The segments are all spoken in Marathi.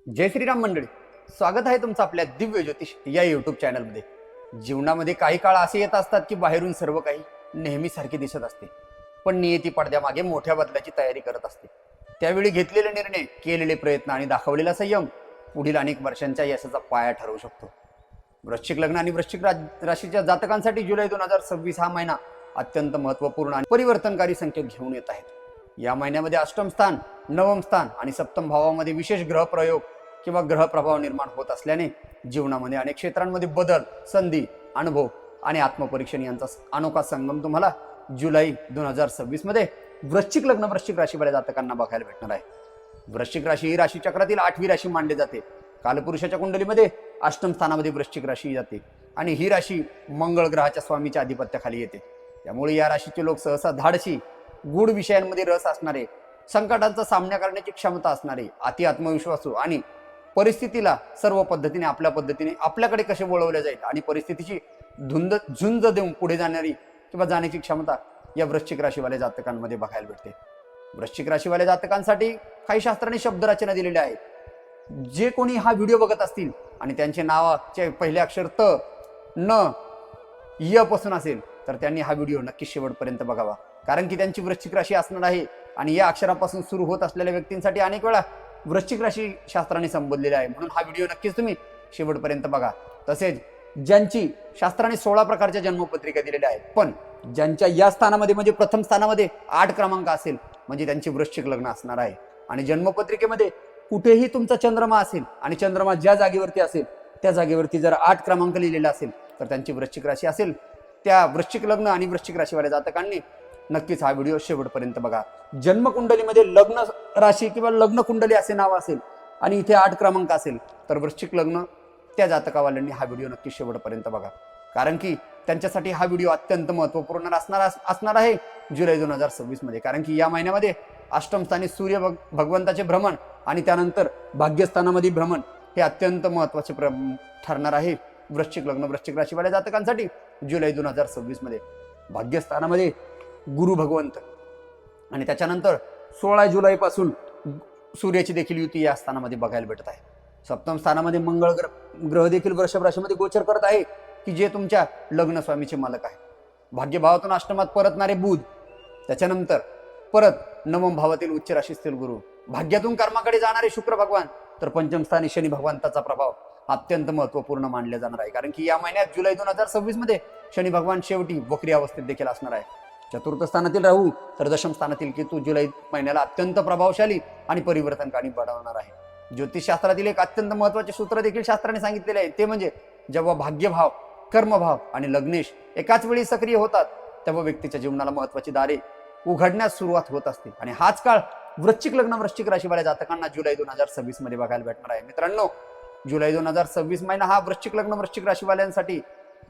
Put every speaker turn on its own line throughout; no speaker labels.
जय श्रीराम मंडळी, स्वागत आहे तुमचं आपल्या दिव्य ज्योतिष या युट्यूब चॅनलमध्ये। जीवनामध्ये काही काळ असे येत असतात की बाहेरून सर्व काही नेहमीसारखे दिसत असते, पण नियती पडद्यामागे मोठ्या बदलाची तयारी करत असते। त्यावेळी घेतलेले निर्णय, केलेले प्रयत्न आणि दाखवलेला संयम पुढील अनेक वर्षांच्या यशाचा पाया ठरवू शकतो। वृश्चिक लग्न आणि वृश्चिक राशीच्या जातकांसाठी जुलै 2026 हा महिना अत्यंत महत्त्वपूर्ण आणि परिवर्तनकारी संकेत घेऊन येत आहेत। या महिन्यामध्ये अष्टम स्थान, नवम स्थान आणि सप्तम भावामध्ये विशेष ग्रह प्रयोग किंवा ग्रह प्रभाव निर्माण होत असल्याने जीवनामध्ये अनेक क्षेत्रांमध्ये बदल, संधी, अनुभव आणि आत्मपरीक्षण यांचा अनोखा संगम तुम्हाला जुलै 2026 मध्ये वृश्चिक लग्न वृश्चिक राशीवाल्या जातकांना बघायला भेटणार आहे। वृश्चिक राशी ही राशी चक्रातील 8वी राशी मानली जाते। कालपुरुषाच्या कुंडलीमध्ये अष्टम स्थानामध्ये वृश्चिक राशी जाते आणि ही राशी मंगळ ग्रहाच्या स्वामीच्या आधिपत्याखाली येते। त्यामुळे या राशीचे लोक सहसा धाडसी, गूढ विषयांमध्ये रस असणारे, संकटांचा सामना करण्याची क्षमता असणारे, अति आत्मविश्वासू आणि परिस्थितीला सर्व पद्धतीने आपल्या पद्धतीने आपल्याकडे कसे वळवले जाईल आणि परिस्थितीची झुंज देऊन पुढे जाणारी किंवा जाण्याची क्षमता या वृश्चिक राशीवाल्या जातकांमध्ये बघायला भेटते। वृश्चिक राशीवाल्या जातकांसाठी काही शास्त्रांनी शब्दरचना दिलेल्या आहेत। जे कोणी हा व्हिडिओ बघत असतील आणि त्यांचे नावाचे पहिले अक्षर त, न, य पासून असेल तर त्यांनी हा व्हिडिओ नक्की शेवटपर्यंत बघावा, कारण की त्यांची वृश्चिक राशी असणार आहे आणि या अक्षरापासून सुरू होत असलेल्या व्यक्तींसाठी अनेक वेळा वृश्चिक राशी शास्त्राने संबोधलेले आहे। म्हणून हा व्हिडिओ नक्कीच तुम्ही शेवटपर्यंत बघा। तसेच ज्यांची शास्त्राने 16 प्रकारच्या जन्मपत्रिका दिलेल्या आहेत, पण ज्यांच्या या स्थानामध्ये म्हणजे प्रथम स्थानामध्ये 8 क्रमांक असेल म्हणजे त्यांची वृश्चिक लग्न असणार आहे। आणि जन्मपत्रिकेमध्ये कुठेही तुमचा चंद्रमा असेल आणि चंद्रमा ज्या जागेवरती असेल त्या जागेवरती जर 8 क्रमांक लिहिलेला असेल तर त्यांची वृश्चिक राशी असेल। त्या वृश्चिक लग्न आणि वृश्चिक राशीवाल्या जातकांनी नक्कीच हा व्हिडिओ शेवटपर्यंत बघा। जन्मकुंडलीमध्ये लग्न राशी किंवा लग्न कुंडली असे नाव असेल आणि इथे 8 क्रमांक असेल तर वृश्चिक लग्न त्या जातकावाल्यांनी हा व्हिडिओ नक्की शेवटपर्यंत बघा, कारण की त्यांच्यासाठी हा व्हिडिओ अत्यंत महत्त्वपूर्ण असणार आहे जुलै 2026 मध्ये। कारण की या महिन्यामध्ये अष्टम स्थानी सूर्य भगवंताचे भ्रमण आणि त्यानंतर भाग्यस्थानामध्ये भ्रमण हे अत्यंत महत्त्वाचे ठरणार आहे वृश्चिक लग्न वृश्चिक राशीवाल्या जातकांसाठी जुलै 2026 मध्ये। भाग्यस्थानामध्ये गुरु भगवंत आणि त्याच्यानंतर 16 जुलै पासून सूर्याची देखील युती या स्थानामध्ये बघायला भेटत आहे। सप्तम स्थानामध्ये मंगळ ग्रह देखील वृषभ राशीमध्ये गोचर करत आहे की जे तुमच्या लग्न स्वामीचे मालक आहे। भाग्यभावातून अष्टमात परतणारे बुध, त्याच्यानंतर परत नवम भावातील उच्च राशीतील गुरु, भाग्यातून कर्माकडे जाणारे शुक्र भगवान, तर पंचम स्थानी शनी भगवंताचा प्रभाव अत्यंत महत्त्वपूर्ण मानले जाणार आहे। कारण की या महिन्यात जुलै 2026 मध्ये शनी भगवान शेवटी वक्री अवस्थेत देखील असणार आहे। चतुर्थ स्थानातील राहू तर दशम स्थानातील केतू जुलै महिन्याला अत्यंत प्रभावशाली आणि परिवर्तनकारी बनवणार आहे। ज्योतिषशास्त्रातील एक अत्यंत महत्त्वाचे सूत्र देखील शास्त्राने सांगितलेले आहे, ते म्हणजे जेव्हा भाग्यभाव, कर्मभाव आणि लग्नेश एकाच वेळी सक्रिय होतात तेव्हा व्यक्तीच्या जीवनाला महत्त्वाची दारे उघडण्यास सुरुवात होत असते आणि हाच काळ वृश्चिक लग्न वृश्चिक राशीवाल्या जातकांना जुलै 2026 मध्ये बघायला भेटणार आहे। मित्रांनो, जुलै 2026 महिना हा वृश्चिक लग्न वृश्चिक राशीवाल्यांसाठी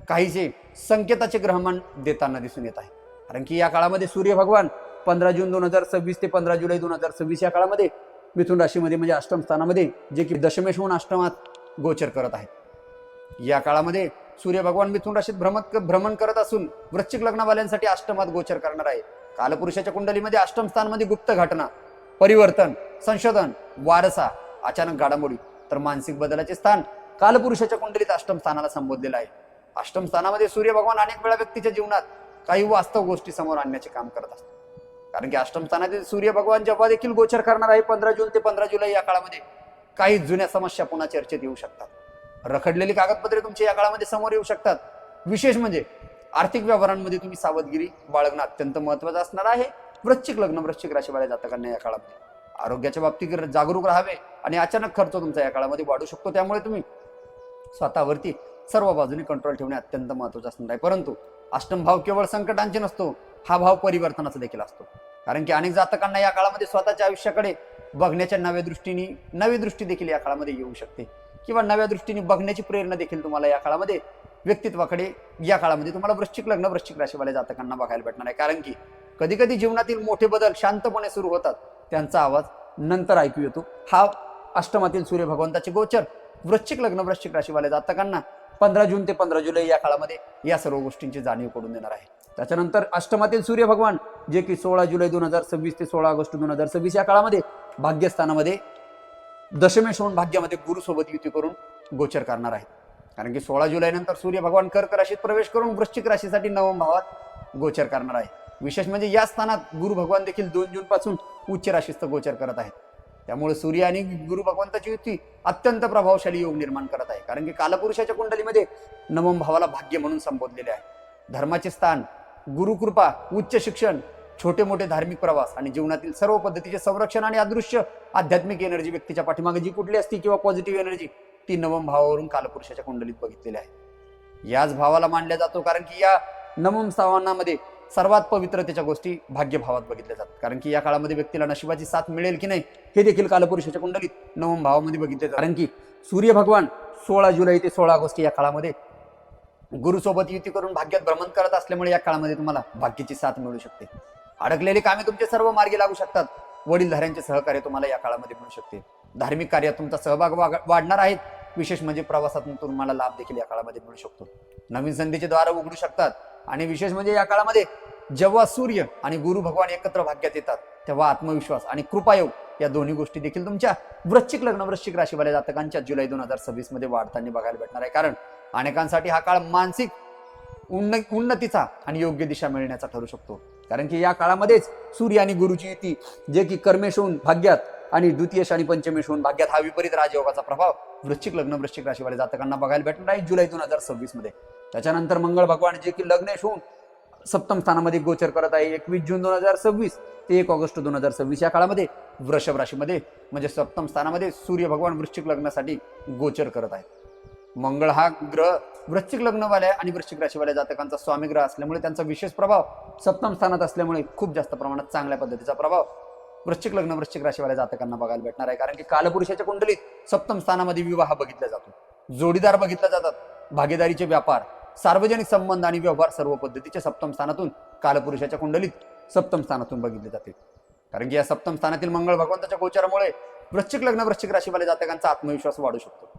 काहीसे संकेताचे ग्रहमान देताना दिसून येत आहे। कारण की या काळामध्ये सूर्य भगवान 15 जून 2026 ते 15 जुलै 2026 या काळामध्ये मिथुन राशीमध्ये म्हणजे अष्टम स्थानामध्ये जे की दशमेश होऊन अष्टमात गोचर करत आहेत। या काळामध्ये सूर्य भगवान मिथुन राशीत भ्रमण करत असून वृश्चिक लग्नवाल्यांसाठी अष्टमात गोचर करणार आहे। कालपुरुषाच्या कुंडलीमध्ये अष्टम स्थानामध्ये गुप्त घटना, परिवर्तन, संशोधन, वारसा, अचानक घडामोडी, तर मानसिक बदलाचे स्थान कालपुरुषाच्या कुंडलीत अष्टम स्थानाला संबोधलेलं आहे। अष्टम स्थानामध्ये सूर्य भगवान अनेक वेळा व्यक्तीच्या जीवनात काही वास्तव गोष्टी समोर आणण्याचे काम करत असतात। कारण की अष्टम स्थानातील सूर्य भगवान जेव्हा देखील गोचर करणार आहे 15 जून ते 15 जुलै या काळामध्ये काही जुन्या समस्या पुन्हा चर्चेत येऊ शकतात। रखडलेली कागदपत्रे तुमच्या या काळामध्ये समोर येऊ शकतात। विशेष म्हणजे आर्थिक व्यवहारांमध्ये तुम्ही सावधगिरी बाळगणं अत्यंत महत्त्वाचं असणार आहे वृश्चिक लग्न वृश्चिक राशीवाल्या जातकांना या काळामध्ये। आरोग्याच्या बाबतीत जागरूक राहावे आणि अचानक खर्च तुमचा या काळामध्ये वाढू शकतो, त्यामुळे तुम्ही स्वतःवरती सर्व बाजूने कंट्रोल ठेवणे अत्यंत महत्त्वाचं असणार आहे। परंतु अष्टम भाव केवळ संकटांचे नसतो, हा भाव परिवर्तनाचा देखील असतो। कारण की अनेक जातकांना या काळामध्ये स्वतःच्या आयुष्याकडे बघण्याच्या नवी दृष्टी देखील या काळामध्ये येऊ शकते किंवा नव्या दृष्टीने बघण्याची प्रेरणा देखील तुम्हाला या काळामध्ये व्यक्तित्वाकडे या काळामध्ये तुम्हाला वृश्चिक लग्न वृश्चिक राशीवाल्या जातकांना बघायला भेटणार आहे। कारण की कधी कधी जीवनातील मोठे बदल शांतपणे सुरू होतात, त्यांचा आवाज नंतर ऐकू येतो। हा अष्टमातील सूर्य भगवंताचे गोचर वृश्चिक लग्न वृश्चिक राशीवाल्या जातकांना 15 जून ते 15 जुलै या काळामध्ये या सर्व गोष्टींची जाणीव करून देणार आहे। त्याच्यानंतर अष्टमातील सूर्य भगवान जे की 16 जुलै 2026 ते 16 ऑगस्ट 2026 या काळामध्ये भाग्यस्थानामध्ये दशमेश होऊन भाग्यामध्ये गुरुसोबत युती करून गोचर करणार आहेत. कारण की 16 जुलै नंतर सूर्य भगवान कर्क राशीत प्रवेश करून वृश्चिक राशीसाठी नवम भावात गोचर करणार आहे. विशेष म्हणजे या स्थानात गुरु भगवान देखील 2 जून पासून उच्च राशीस्थ गोचर करत आहेत. त्यामुळे सूर्य आणि गुरु भगवंताची युती अत्यंत प्रभावशाली योग निर्माण करत आहे. कारण की कालपुरुषाच्या कुंडलीमध्ये नवम भावाला भाग्य म्हणून संबोधलेले आहे. धर्माचे स्थान, गुरुकृपा, उच्च शिक्षण, छोटे मोठे धार्मिक प्रवास आणि जीवनातील सर्व पद्धतीचे संरक्षण आणि अदृश्य आध्यात्मिक एनर्जी व्यक्तीच्या पाठीमागे जी कुठली असती किंवा पॉझिटिव्ह एनर्जी ती नवम भावावरून कालपुरुषाच्या कुंडलीत बघितलेली आहे. याच भावाला मानल्या जातो कारण की या नवम स्थानामध्ये सर्वात पवित्रतेच्या गोष्टी भाग्यभावात बघितल्या जातात. कारण की या काळामध्ये व्यक्तीला नशिबाची साथ मिळेल की नाही हे देखील कालपुरुषाच्या कुंडलीत नवम भावामध्ये बघितले जातात. कारण की सूर्य भगवान 16 जुलै ते 16 ऑगस्ट या काळामध्ये गुरुसोबत युती करून भाग्यात भ्रमण करत असल्यामुळे या काळामध्ये तुम्हाला भाग्याची साथ मिळू शकते. अडकलेली कामे तुमचे सर्व मार्गी लागू शकतात. वडीलधाऱ्यांचे सहकार्य तुम्हाला या काळामध्ये मिळू शकते. धार्मिक कार्यात तुमचा सहभाग वाढणार आहे. विशेष म्हणजे प्रवासातून तुम्हाला लाभ देखील या काळामध्ये मिळू शकतो. नवीन संधीचे द्वार उघडू शकतात. आणि विशेष म्हणजे या काळामध्ये जेव्हा सूर्य आणि गुरु भगवान एकत्र भाग्यात येतात तेव्हा आत्मविश्वास आणि कृपायोग या दोन्ही गोष्टी देखील तुमच्या वृश्चिक लग्न वृश्चिक राशीवाल्या जातकांच्या जुलै 2026 मध्ये वाढताना बघायला भेटणार आहे. कारण अनेकांसाठी हा काळ मानसिक उन्नतीचा आणि योग्य दिशा मिळण्याचा ठरू शकतो. कारण की या काळामध्येच सूर्य आणि गुरुची युती जे की कर्मेश होऊन भाग्यात आणि द्वितीयश आणि पंचमेश होऊन भाग्यात हा विपरीत राजयोगाचा प्रभाव वृश्चिक लग्न वृश्चिक राशीवाल्या जातकांना बघायला भेटणार आहे जुलै 2026 मध्ये. त्याच्यानंतर मंगळ भगवान जे की लग्नेश होऊन सप्तम स्थानामध्ये गोचर करत आहे 21 जून 2026 ते 1 ऑगस्ट 2026 या काळामध्ये वृषभ राशीमध्ये म्हणजे सप्तम स्थानामध्ये सूर्य भगवान वृश्चिक लग्नासाठी गोचर करत आहे. मंगळ हा ग्रह वृश्चिक लग्नवाल्या आणि वृश्चिक राशीवाल्या जातकांचा स्वामी ग्रह असल्यामुळे त्यांचा विशेष प्रभाव सप्तम स्थानात असल्यामुळे खूप जास्त प्रमाणात चांगल्या पद्धतीचा प्रभाव वृश्चिक लग्न वृश्चिक राशीवाल्या जातकांना बघायला भेटणार आहे. कारण की कालपुरुषाच्या कुंडलीत सप्तम स्थानामध्ये विवाह बघितला जातो, जोडीदार बघितला जातात, भागीदारीचे व्यापार, सार्वजनिक संबंध आणि व्यवहार सर्व पद्धतीचे सप्तम स्थानातून कालपुरुषाच्या कुंडलीत सप्तम स्थानातून बघितले जाते. कारण की या सप्तम स्थानातील मंगळ भगवंताच्या गोचरामुळे वृश्चिक लग्न वृश्चिक राशीवाल्या जातकांचा आत्मविश्वास वाढू शकतो.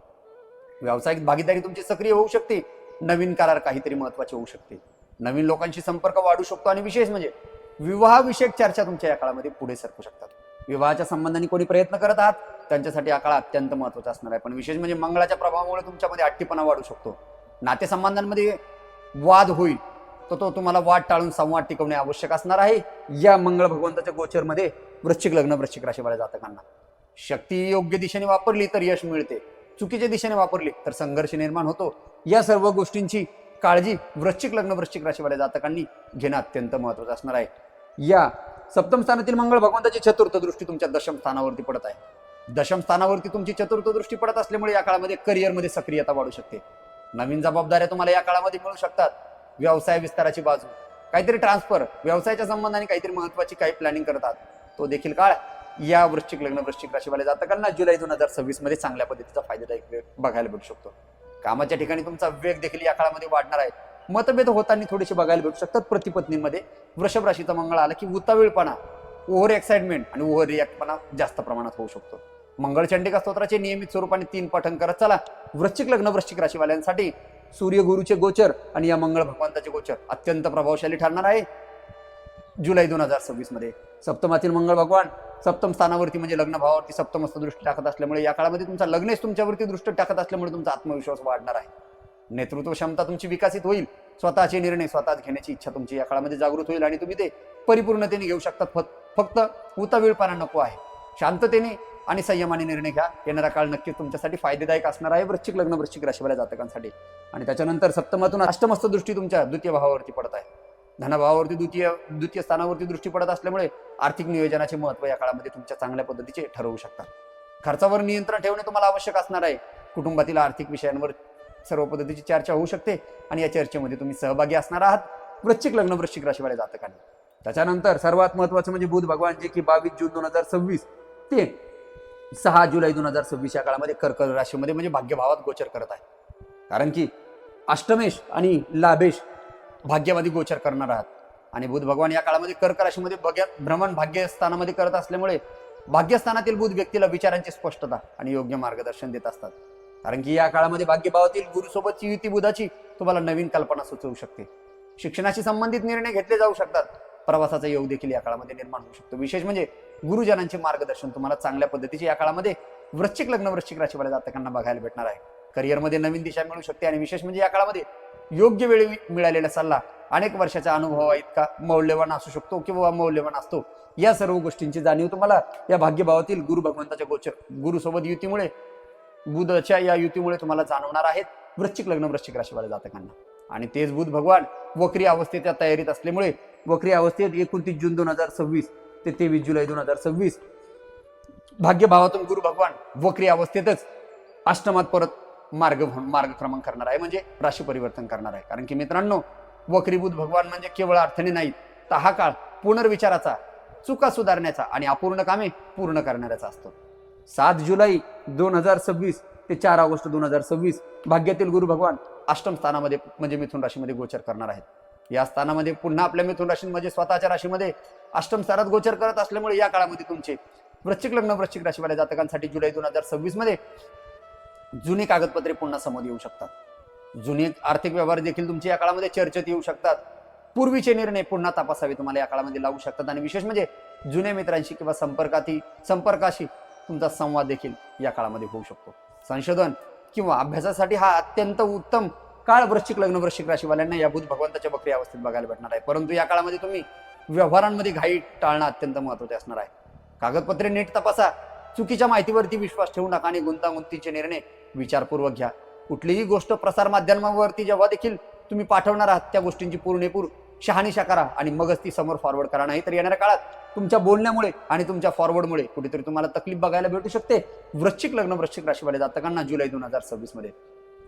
व्यावसायिक भागीदारी तुमची सक्रिय होऊ शकते. नवीन करार काहीतरी महत्वाचे होऊ शकते. नवीन लोकांशी संपर्क वाढू शकतो आणि विशेष म्हणजे विवाहविषयक चर्चा तुमच्या या काळामध्ये पुढे सरकू शकतात. विवाहाच्या संबंधाने कोणी प्रयत्न करत आहात त्यांच्यासाठी हा काळ अत्यंत महत्वाचा असणार आहे. पण विशेष म्हणजे मंगळाच्या प्रभावामुळे तुमच्यामध्ये हट्टीपणा वाढू शकतो. नातेसंबंधांमध्ये वाद होईल तर तो तुम्हाला वाद टाळून संवाद टिकवणे आवश्यक असणार आहे. या मंगळ भगवंताच्या गोचरमध्ये वृश्चिक लग्न वृश्चिक राशीवाल्या जातकांना शक्ती योग्य दिशेने वापरली तर यश मिळते, चुकीच्या दिशेने वापरली तर संघर्ष निर्माण होतो. या सर्व गोष्टींची काळजी वृश्चिक लग्न वृश्चिक राशीवाल्या जातकांनी घेणं अत्यंत महत्वाचं असणार आहे. या सप्तम स्थानातील मंगळ भगवंताची चतुर्थ दृष्टी तुमच्या दशम स्थानावरती पडत आहे. दशम स्थानावरती तुमची चतुर्थ दृष्टी पडत असल्यामुळे या काळामध्ये करिअरमध्ये सक्रियता वाढू शकते. नवीन जबाबदाऱ्या तुम्हाला या काळामध्ये मिळू शकतात. व्यवसाय विस्ताराची बाजू, काहीतरी ट्रान्सफर, व्यवसायाच्या संबंधाने काहीतरी महत्वाची काही प्लॅनिंग करतात तो देखील काळ या वृश्चिक लग्न वृश्चिक राशीवाल्या जातकांना जुलै 2026 मध्ये चांगल्या पद्धतीचा फायदादायक बघायला भेटू शकतो. कामाच्या ठिकाणी तुमचा वेग देखील या काळामध्ये वाढणार आहे. मतभेद होताना थोडेसे बघायला भेटू शकतात. प्रतिपत्नीमध्ये वृषभ राशीचा मंगळ आला की उतावीळपणा, ओव्हर एक्साइटमेंट आणि ओव्हर रिॲक्टपणा जास्त प्रमाणात होऊ शकतो. मंगळ चंडिका स्तोत्राचे नियमित स्वरूपाने 3 पठण करत चला. वृश्चिक लग्न वृश्चिक राशीवाल्यांसाठी सूर्य गुरुचे गोचर आणि या मंगळ भगवंताचे गोचर अत्यंत प्रभावशाली ठरणार आहे जुलै 2026 मध्ये. सप्तमातील मंगळ भगवान सप्तम स्थानावरती म्हणजे लग्न भावावरती सप्तमस्थ दृष्टी टाकत असल्यामुळे या काळामध्ये तुमचा लग्नेश तुमच्यावरती दृष्टी टाकत असल्यामुळे तुमचा आत्मविश्वास वाढणार आहे. नेतृत्व क्षमता तुमची विकसित होईल. स्वतःचे निर्णय स्वतःच घेण्याची इच्छा तुमची या काळामध्ये जागृत होईल आणि तुम्ही ते परिपूर्णतेने घेऊ शकतात. फक्त उतावीळपणा नको आहे. शांततेने आणि संयमाने निर्णय घ्या. येणारा काळ नक्कीच तुमच्यासाठी फायदेदायक असणार आहे वृश्चिक लग्न वृश्चिक राशीवाल्या जातकांसाठी. आणि त्याच्यानंतर सप्तमातून अष्टमस्थ दृष्टी तुमच्या द्वितीय भावावरती पडत आहे. धनभावावरती द्वितीय स्थानावरती दृष्टी पडत असल्यामुळे आर्थिक नियोजनाचे महत्व या काळामध्ये तुमच्या चांगल्या पद्धतीचे ठरवू शकतात. खर्चावर नियंत्रण ठेवणे तुम्हाला आवश्यक असणार आहे. कुटुंबातील आर्थिक विषयांवर सर्व पद्धतीची चर्चा होऊ शकते आणि या चर्चेमध्ये तुम्ही सहभागी असणार आहात वृश्चिक लग्न वृश्चिक राशीवाल्या जातकांनी. त्याच्यानंतर सर्वात महत्वाचं म्हणजे बुध भगवान जे की 22 जून 2026 ते 6 जुलै 2026 या काळामध्ये कर्क राशीमध्ये म्हणजे भाग्यभावात गोचर करत आहे. कारण की अष्टमेश आणि लाभेश भाग्यामध्ये गोचर करणार आहात आणि बुध भगवान या काळामध्ये कर्क राशीमध्ये भ्रमण भाग्यस्थानामध्ये करत असल्यामुळे भाग्यस्थानातील बुध व्यक्तीला विचारांची स्पष्टता आणि योग्य मार्गदर्शन देत असतात. कारण की या काळामध्ये भाग्यभावातील गुरुसोबतची युती बुधाची तुम्हाला नवीन कल्पना सुचवू शकते. शिक्षणाशी संबंधित निर्णय घेतले जाऊ शकतात. प्रवासाचा योग देखील या काळामध्ये निर्माण होऊ शकतो. विशेष म्हणजे गुरुजनांचे मार्गदर्शन तुम्हाला चांगल्या पद्धतीचे या काळामध्ये वृश्चिक लग्न वृश्चिक राशीवाल्या जातकांना बघायला भेटणार आहे. करिअरमध्ये नवीन दिशा मिळू शकते आणि विशेष म्हणजे या काळामध्ये योग्य वेळी मिळालेला सल्ला अनेक वर्षाच्या अनुभवा इतका मौल्यवान असू शकतो किंवा मौल्यवान असतो. या सर्व गोष्टींची जाणीव तुम्हाला या भाग्यभावातील गुरु भगवंताच्या गोचर गुरुसोबत युतीमुळे बुधच्या या युतीमुळे तुम्हाला जाणवणार आहेत वृश्चिक लग्न वृश्चिक राशीवाल्या जातकांना. आणि तेच बुध भगवान वक्री अवस्थेच्या तयारीत असल्यामुळे वक्री अवस्थेत 29 जून 2026 ते 23 जुलै 2026 भाग्यभावातून गुरु भगवान वक्री अवस्थेतच अष्टमात परत मार्गक्रमण करणार आहे, म्हणजे राशी परिवर्तन करणार आहे. कारण की मित्रांनो, वक्रीभूत भगवान म्हणजे केवळ अर्थाने नाही, तर हा काळ पुनर्विचाराचा, चुका सुधारण्याचा आणि अपूर्ण कामे पूर्ण करणाऱ्याचा असतो. 7 जुलै 2026 ते 4 ऑगस्ट 2026 भाग्यातील गुरु भगवान अष्टम स्थानामध्ये म्हणजे मिथुन राशीमध्ये गोचर करणार आहेत. या स्थानामध्ये पुन्हा आपल्या मिथुन राशीमध्ये स्वतःच्या राशीमध्ये अष्टम स्थानात गोचर करत असल्यामुळे या काळामध्ये तुमचे वृश्चिक लग्न वृश्चिक राशीवाल्या जातकांसाठी जुलै 2026 मध्ये जुनी कागदपत्रे पुन्हा समोर येऊ शकतात. जुनी आर्थिक व्यवहार देखील तुमचे या काळामध्ये चर्चेत येऊ शकतात. पूर्वीचे निर्णय पुन्हा तपासावे तुम्हाला या काळामध्ये लागू शकतात. आणि विशेष म्हणजे जुन्या मित्रांशी किंवा संपर्काशी तुमचा संवाद देखील या काळामध्ये होऊ शकतो. संशोधन किंवा अभ्यासासाठी हा अत्यंत उत्तम काळ वृश्चिक लग्न वृश्चिक राशीवाल्यांना या बुध भगवंताच्या वक्री अवस्थेत बघायला भेटणार आहे. परंतु या काळामध्ये तुम्ही व्यवहारांमध्ये घाई टाळणं अत्यंत महत्त्वाचे असणार आहे. कागदपत्रे नीट तपासा, चुकीच्या माहितीवरती विश्वास ठेवू नका आणि गुंतागुंतीचे निर्णय विचारपूर्वक घ्या. कुठलीही गोष्ट प्रसार माध्यमांवरती जेव्हा देखील तुम्ही पाठवणार आहात त्या गोष्टींची पूर्णपूर शहानिशा करा आणि मगच ती समोर फॉरवर्ड करा. नाही तर येणाऱ्या काळात तुमच्या बोलण्यामुळे आणि तुमच्या फॉरवर्डमुळे कुठेतरी तुम्हाला तकलीफ बघायला भेटू शकते. वृश्चिक लग्न वृश्चिक राशीवाले जातकांना जुलै 2026 मध्ये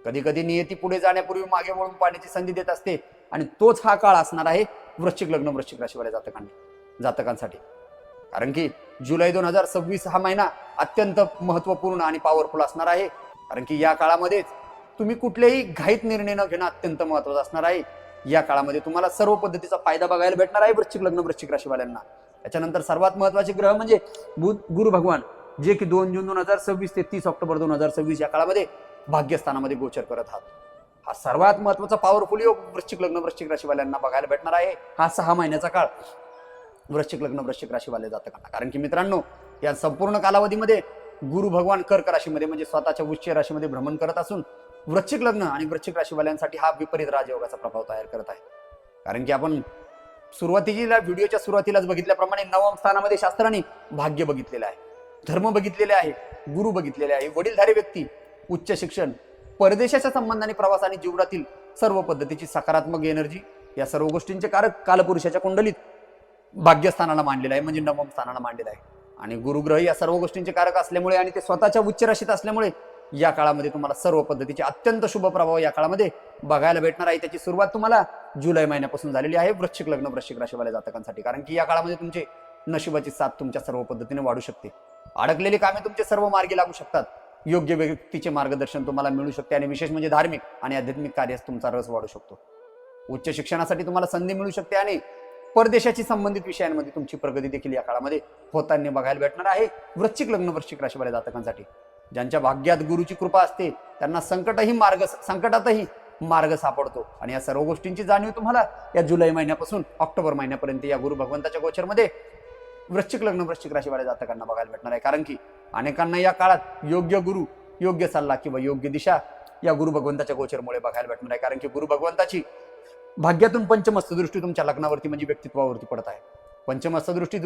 कधी कधी नियती पुढे जाण्यापूर्वी मागे वळून पाहण्याची संधी देत असते आणि तोच हा काळ असणार आहे वृश्चिक लग्न वृश्चिक राशीवाल्या जातकांसाठी. कारण की जुलै 2026 हा महिना अत्यंत महत्वपूर्ण आणि पॉवरफुल असणार आहे. कारण की या काळामध्येच तुम्ही कुठलेही घाईत निर्णय न घेणं अत्यंत महत्वाचं असणार आहे. या काळामध्ये तुम्हाला सर्व पद्धतीचा फायदा बघायला भेटणार आहे वृश्चिक लग्न वृश्चिक राशीवाल्यांना. त्याच्यानंतर सर्वात महत्वाचे ग्रह म्हणजे गुरु भगवान, जे की 2 जून 2026 ते 30 ऑक्टोबर 2026 या काळामध्ये भाग्यस्थानामध्ये गोचर करत आहात. हा सर्वात महत्वाचा पॉवरफुल योग वृश्चिक लग्न वृश्चिक राशीवाल्यांना बघायला भेटणार आहे. हा 6 महिन्याचा काळ वृश्चिक लग्न वृश्चिक राशीवाले जातकांना. कारण की मित्रांनो, या संपूर्ण कालावधीमध्ये गुरु भगवान कर्क राशीमध्ये म्हणजे स्वतःच्या उच्च राशीमध्ये भ्रमण करत असून वृश्चिक लग्न आणि वृश्चिक राशीवाल्यांसाठी हा विपरीत राजयोगाचा प्रभाव तयार करत आहे. कारण की आपण व्हिडिओच्या सुरुवातीलाच बघितल्याप्रमाणे 9व्या स्थानामध्ये शास्त्राने भाग्य बघितलेलं आहे, धर्म बघितलेले आहे, गुरु बघितलेले आहे, वडीलधारी व्यक्ती, उच्च शिक्षण, परदेशाच्या संबंधाने प्रवास आणि जीवनातील सर्व पद्धतीची सकारात्मक एनर्जी, या सर्व गोष्टींचे कारक कालपुरुषाच्या कुंडलीत भाग्यस्थानाला मांडलेलं आहे, म्हणजे 9व्या स्थानाला मांडलेलं आहे. आणि गुरुग्रह या सर्व गोष्टींचे कारक असल्यामुळे आणि ते स्वतःच्या उच्च राशीत असल्यामुळे या काळामध्ये तुम्हाला सर्व पद्धतीचे अत्यंत शुभ प्रभाव या काळामध्ये बघायला भेटणार आहे. त्याची सुरुवात तुम्हाला जुलै महिन्यापासून झालेली आहे वृश्चिक लग्न वृश्चिक राशीवाल्या जातकांसाठी. कारण की या काळामध्ये तुमचे नशिबाची साथ तुमच्या सर्व पद्धतीने वाढू शकते. अडकलेली कामे तुमचे सर्व मार्गी लागू शकतात. योग्य व्यक्तीचे मार्गदर्शन तुम्हाला मिळू शकते आणि विशेष म्हणजे धार्मिक आणि आध्यात्मिक कार्यास तुमचा रस वाढू शकतो. उच्च शिक्षणासाठी तुम्हाला संधी मिळू शकते आणि परदेशाची संबंधित विषयांमध्ये तुमची प्रगती देखील या काळामध्ये होताना बघायला भेटणार आहे वृश्चिक लग्न वृश्चिक राशीवाल्या जातकांसाठी. ज्यांच्या भाग्यात गुरुची कृपा असते त्यांना संकटातही मार्ग सापडतो. आणि या सर्व गोष्टींची जाणीव तुम्हाला या जुलै महिन्यापासून ऑक्टोबर महिन्यापर्यंत या गुरु भगवंताच्या गोचरमध्ये वृश्चिक लग्न वृश्चिक राशीवाल्या जातकांना बघायला भेटणार आहे. कारण की अनेकांना या काळात योग्य गुरु, योग्य सल्ला किंवा योग्य दिशा या गुरु भगवंताच्या गोचरमुळे बघायला भेटणार आहे. कारण की गुरु भगवंताची भाग्यातून पंचमस्त दृष्टी तुमच्या लग्नावरती म्हणजे व्यक्तित्वावरती पडत आहे. पंचमस्त दृष्टी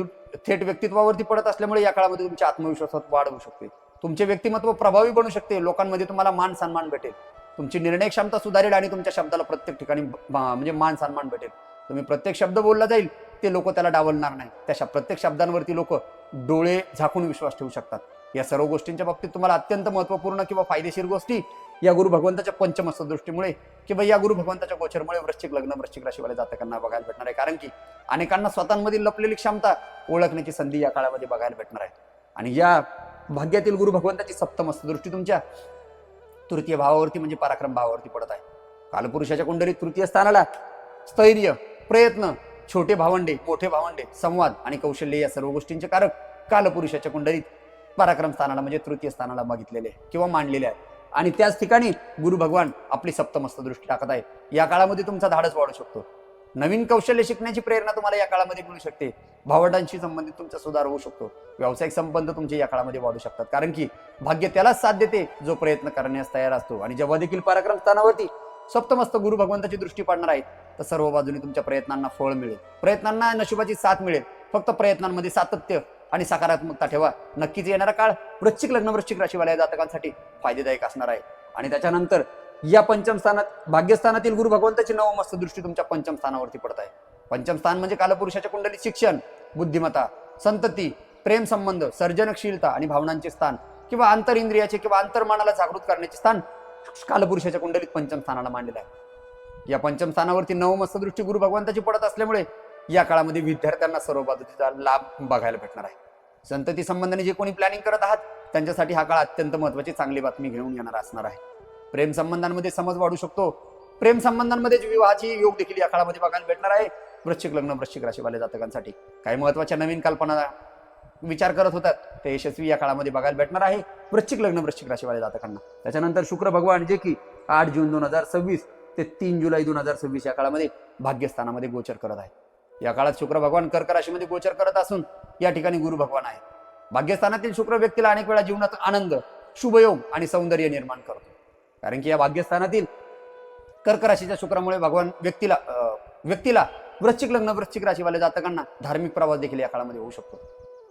थेट व्यक्तित्वावरती पडत असल्यामुळे या काळामध्ये तुमच्या आत्मविश्वासात वाढ होऊ शकते. तुमचे व्यक्तिमत्व प्रभावी बनू शकते. लोकांमध्ये तुम्हाला मान सन्मान भेटेल. तुमची निर्णय क्षमता सुधारेल आणि तुमच्या शब्दाला प्रत्येक ठिकाणी म्हणजे मान सन्मान भेटेल. तुम्ही प्रत्येक शब्द बोलला जाईल ते लोक त्याला डावलणार नाही. त्या प्रत्येक शब्दांवरती लोक डोळे झाकून विश्वास ठेवू शकतात. या सर्व गोष्टींच्या बाबतीत तुम्हाला अत्यंत महत्वपूर्ण किंवा फायदेशीर गोष्टी या गुरु भगवंताच्या पंचमस्त दृष्टीमुळे किंवा या गुरु भगवंताच्या गोचरमुळे वृश्चिक लग्न वृश्चिक राशीवाल्या जातकांना बघायला भेटणार आहे. कारण की अनेकांना स्वतःमधील लपलेली क्षमता ओळखण्याची संधी या काळामध्ये बघायला भेटणार आहे. आणि या भाग्यातील गुरु भगवंताची सप्तमस्त दृष्टी तुमच्या तृतीय भावावरती म्हणजे पराक्रम भावावरती पडत आहे. कालपुरुषाच्या कुंडलीत तृतीय स्थानाला स्थैर्य, प्रयत्न, छोटे भावंडे, मोठे भावंडे, संवाद आणि कौशल्य या सर्व गोष्टींचे कारक कालपुरुषाच्या कुंडलीत पराक्रम स्थानाला म्हणजे तृतीय स्थानाला बघितलेले किंवा मांडलेले आहे. आणि त्याच ठिकाणी गुरु भगवान आपली सप्तमस्त दृष्टी टाकत आहे. या काळामध्ये तुमचा धाडस वाढू शकतो. नवीन कौशल्य शिकण्याची प्रेरणा तुम्हाला या काळामध्ये मिळू शकते. भावंडांशी संबंधित तुमचा सुधार होऊ शकतो. व्यावसायिक संबंध तुमचे या काळामध्ये वाढू शकतात, कारण की भाग्य त्यालाच साथ देते जो प्रयत्न करण्यास तयार असतो. आणि जेव्हा देखील पराक्रम स्थानावरती सप्तमस्त गुरु भगवंताची दृष्टी पडणार आहे, तर सर्व बाजूने तुमच्या प्रयत्नांना फळ मिळेल, प्रयत्नांना नशिबाची साथ मिळेल. फक्त प्रयत्नांमध्ये सातत्य आणि सकारात्मकता ठेवा. नक्कीच येणारा काळ वृश्चिक लग्न वृश्चिक राशीवाल्या जातकांसाठी फायदेदायक असणार आहे. आणि त्याच्यानंतर या पंचम स्थानात भाग्यस्थानातील गुरु भगवंताची नवमस्त दृष्टी तुमच्या पंचम स्थानावरती पडत आहे. पंचम स्थान म्हणजे कालपुरुषाच्या कुंडलीत शिक्षण, बुद्धिमत्ता, संतती, प्रेम संबंध, सर्जनशीलता आणि भावनांचे स्थान किंवा आंतर इंद्रियाचे किंवा अंतर्मनाला जागृत करण्याचे स्थान कालपुरुषाच्या कुंडलीत पंचम स्थानाला मांडलेलं आहे. या पंचम स्थानावरती नवमस्त दृष्टी गुरु भगवंताची पडत असल्यामुळे या काळामध्ये विद्यार्थ्यांना सर्व बाजूचा लाभ बघायला भेटणार आहे. संतती संबंधाने जे कोणी प्लॅनिंग करत आहात त्यांच्यासाठी हा काळ अत्यंत महत्त्वाची चांगली बातमी घेऊन येणार असणार आहे. प्रेम संबंधांमध्ये समज वाढू शकतो. प्रेम संबंधांमध्ये विवाहाची योग देखील या काळामध्ये बघायला भेटणार आहे. वृश्चिक लग्न वृश्चिक राशीवाल्या जातकांसाठी काही महत्त्वाच्या नवीन कल्पना विचार करत होतात ते यशस्वी या काळामध्ये बघायला भेटणार आहे वृश्चिक लग्न वृश्चिक राशीवाल्या जातकांना. त्याच्यानंतर शुक्र भगवान जे की 8 जून 2026 ते 3 जुलै 2026 या काळामध्ये भाग्यस्थानामध्ये गोचर करत आहे. या काळात शुक्र भगवान कर्क राशीमध्ये गोचर करत असून या ठिकाणी गुरु भगवान आहे. भाग्यस्थानातील शुक्र व्यक्तीला अनेक वेळा जीवनात आनंद, शुभयोग आणि सौंदर्य निर्माण करतो, कारण की या भाग्यस्थानातील कर्क राशीच्या शुक्रामुळे भगवान व्यक्तीला वृश्चिक लग्न वृश्चिक राशीवाल्या जातकांना धार्मिक प्रवास देखील या काळामध्ये होऊ शकतो.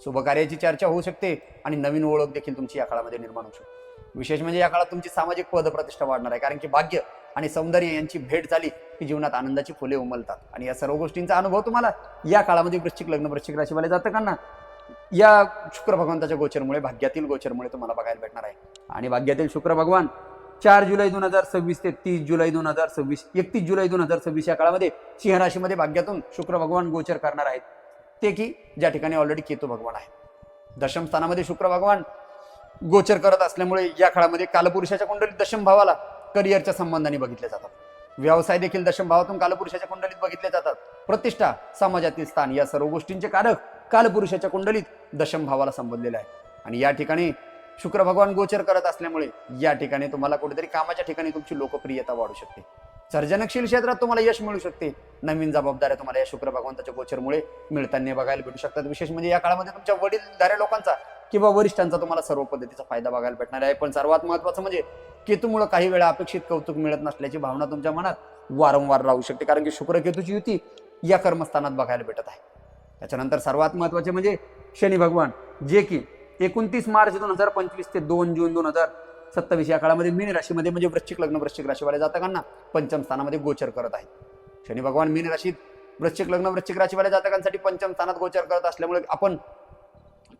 शुभ कार्याची चर्चा होऊ शकते आणि नवीन ओळख देखील तुमची या काळामध्ये निर्माण होऊ शकते. विशेष म्हणजे या काळात तुमची सामाजिक पदप्रतिष्ठा वाढणार आहे, कारण की भाग्य आणि सौंदर्य यांची भेट झाली की जीवनात आनंदाची फुले उमलतात. आणि या सर्व गोष्टींचा अनुभव तुम्हाला या काळामध्ये वृश्चिक लग्न वृश्चिक राशीवाल्या जातकांना या शुक्र भगवंताच्या गोचरमुळे भाग्यातील गोचरमुळे तुम्हाला बघायला भेटणार आहे. आणि भाग्यातील शुक्र भगवान 4 जुलै 2026 ते 30 जुलै 2026 31 जुलै 2026 या काळामध्ये सिंह राशीमध्ये भाग्यातून शुक्र भगवान गोचर करणार आहेत, ते की ज्या ठिकाणी ऑलरेडी केतू भगवान आहे. दशम स्थानामध्ये शुक्र भगवान गोचर करत असल्यामुळे या काळामध्ये कालपुरुषाच्या कुंडलीत दशम भावाला करिअरच्या संबंधाने बघितले जातात. व्यवसाय देखील दशम भावातून कालपुरुषाच्या कुंडलीत बघितले जातात. प्रतिष्ठा, समाजातील स्थान या सर्व गोष्टींचे कारक कालपुरुषाच्या कुंडलीत दशम भावाला संबंधलेले आहे. आणि या ठिकाणी शुक्र भगवान गोचर करत असल्यामुळे या ठिकाणी तुम्हाला कुठेतरी कामाच्या ठिकाणी तुमची लोकप्रियता वाढू शकते. सर्जनशील क्षेत्रात तुम्हाला यश मिळू शकते. नवीन जबाबदाऱ्या तुम्हाला या शुक्र भगवंताच्या गोचरमुळे मिळताना बघायला भेटू शकतात. विशेष म्हणजे या काळामध्ये तुमच्या वडीलधाऱ्या लोकांचा किंवा वरिष्ठांचा तुम्हाला सर्व पद्धतीचा फायदा बघायला भेटणार आहे. पण सर्वात महत्त्वाचं म्हणजे केतूमुळे काही वेळा अपेक्षित कौतुक मिळत नसल्याची भावना तुमच्या मनात वारंवार राहू शकते, कारण की शुक्र केतूची युती या कर्मस्थानात बघायला भेटत आहे. त्याच्यानंतर सर्वात महत्त्वाचे म्हणजे शनी भगवान जे की 29 मार्च 2025 ते 2 जून 2027 या काळामध्ये मीन राशीमध्ये म्हणजे वृश्चिक लग्न वृश्चिक राशीवाल्या जातकांना पंचम स्थानामध्ये गोचर करत आहे. शनी भगवान मीन राशीत वृश्चिक लग्न वृश्चिक राशीवाल्या जातकांसाठी पंचम स्थानात गोचर करत असल्यामुळे आपण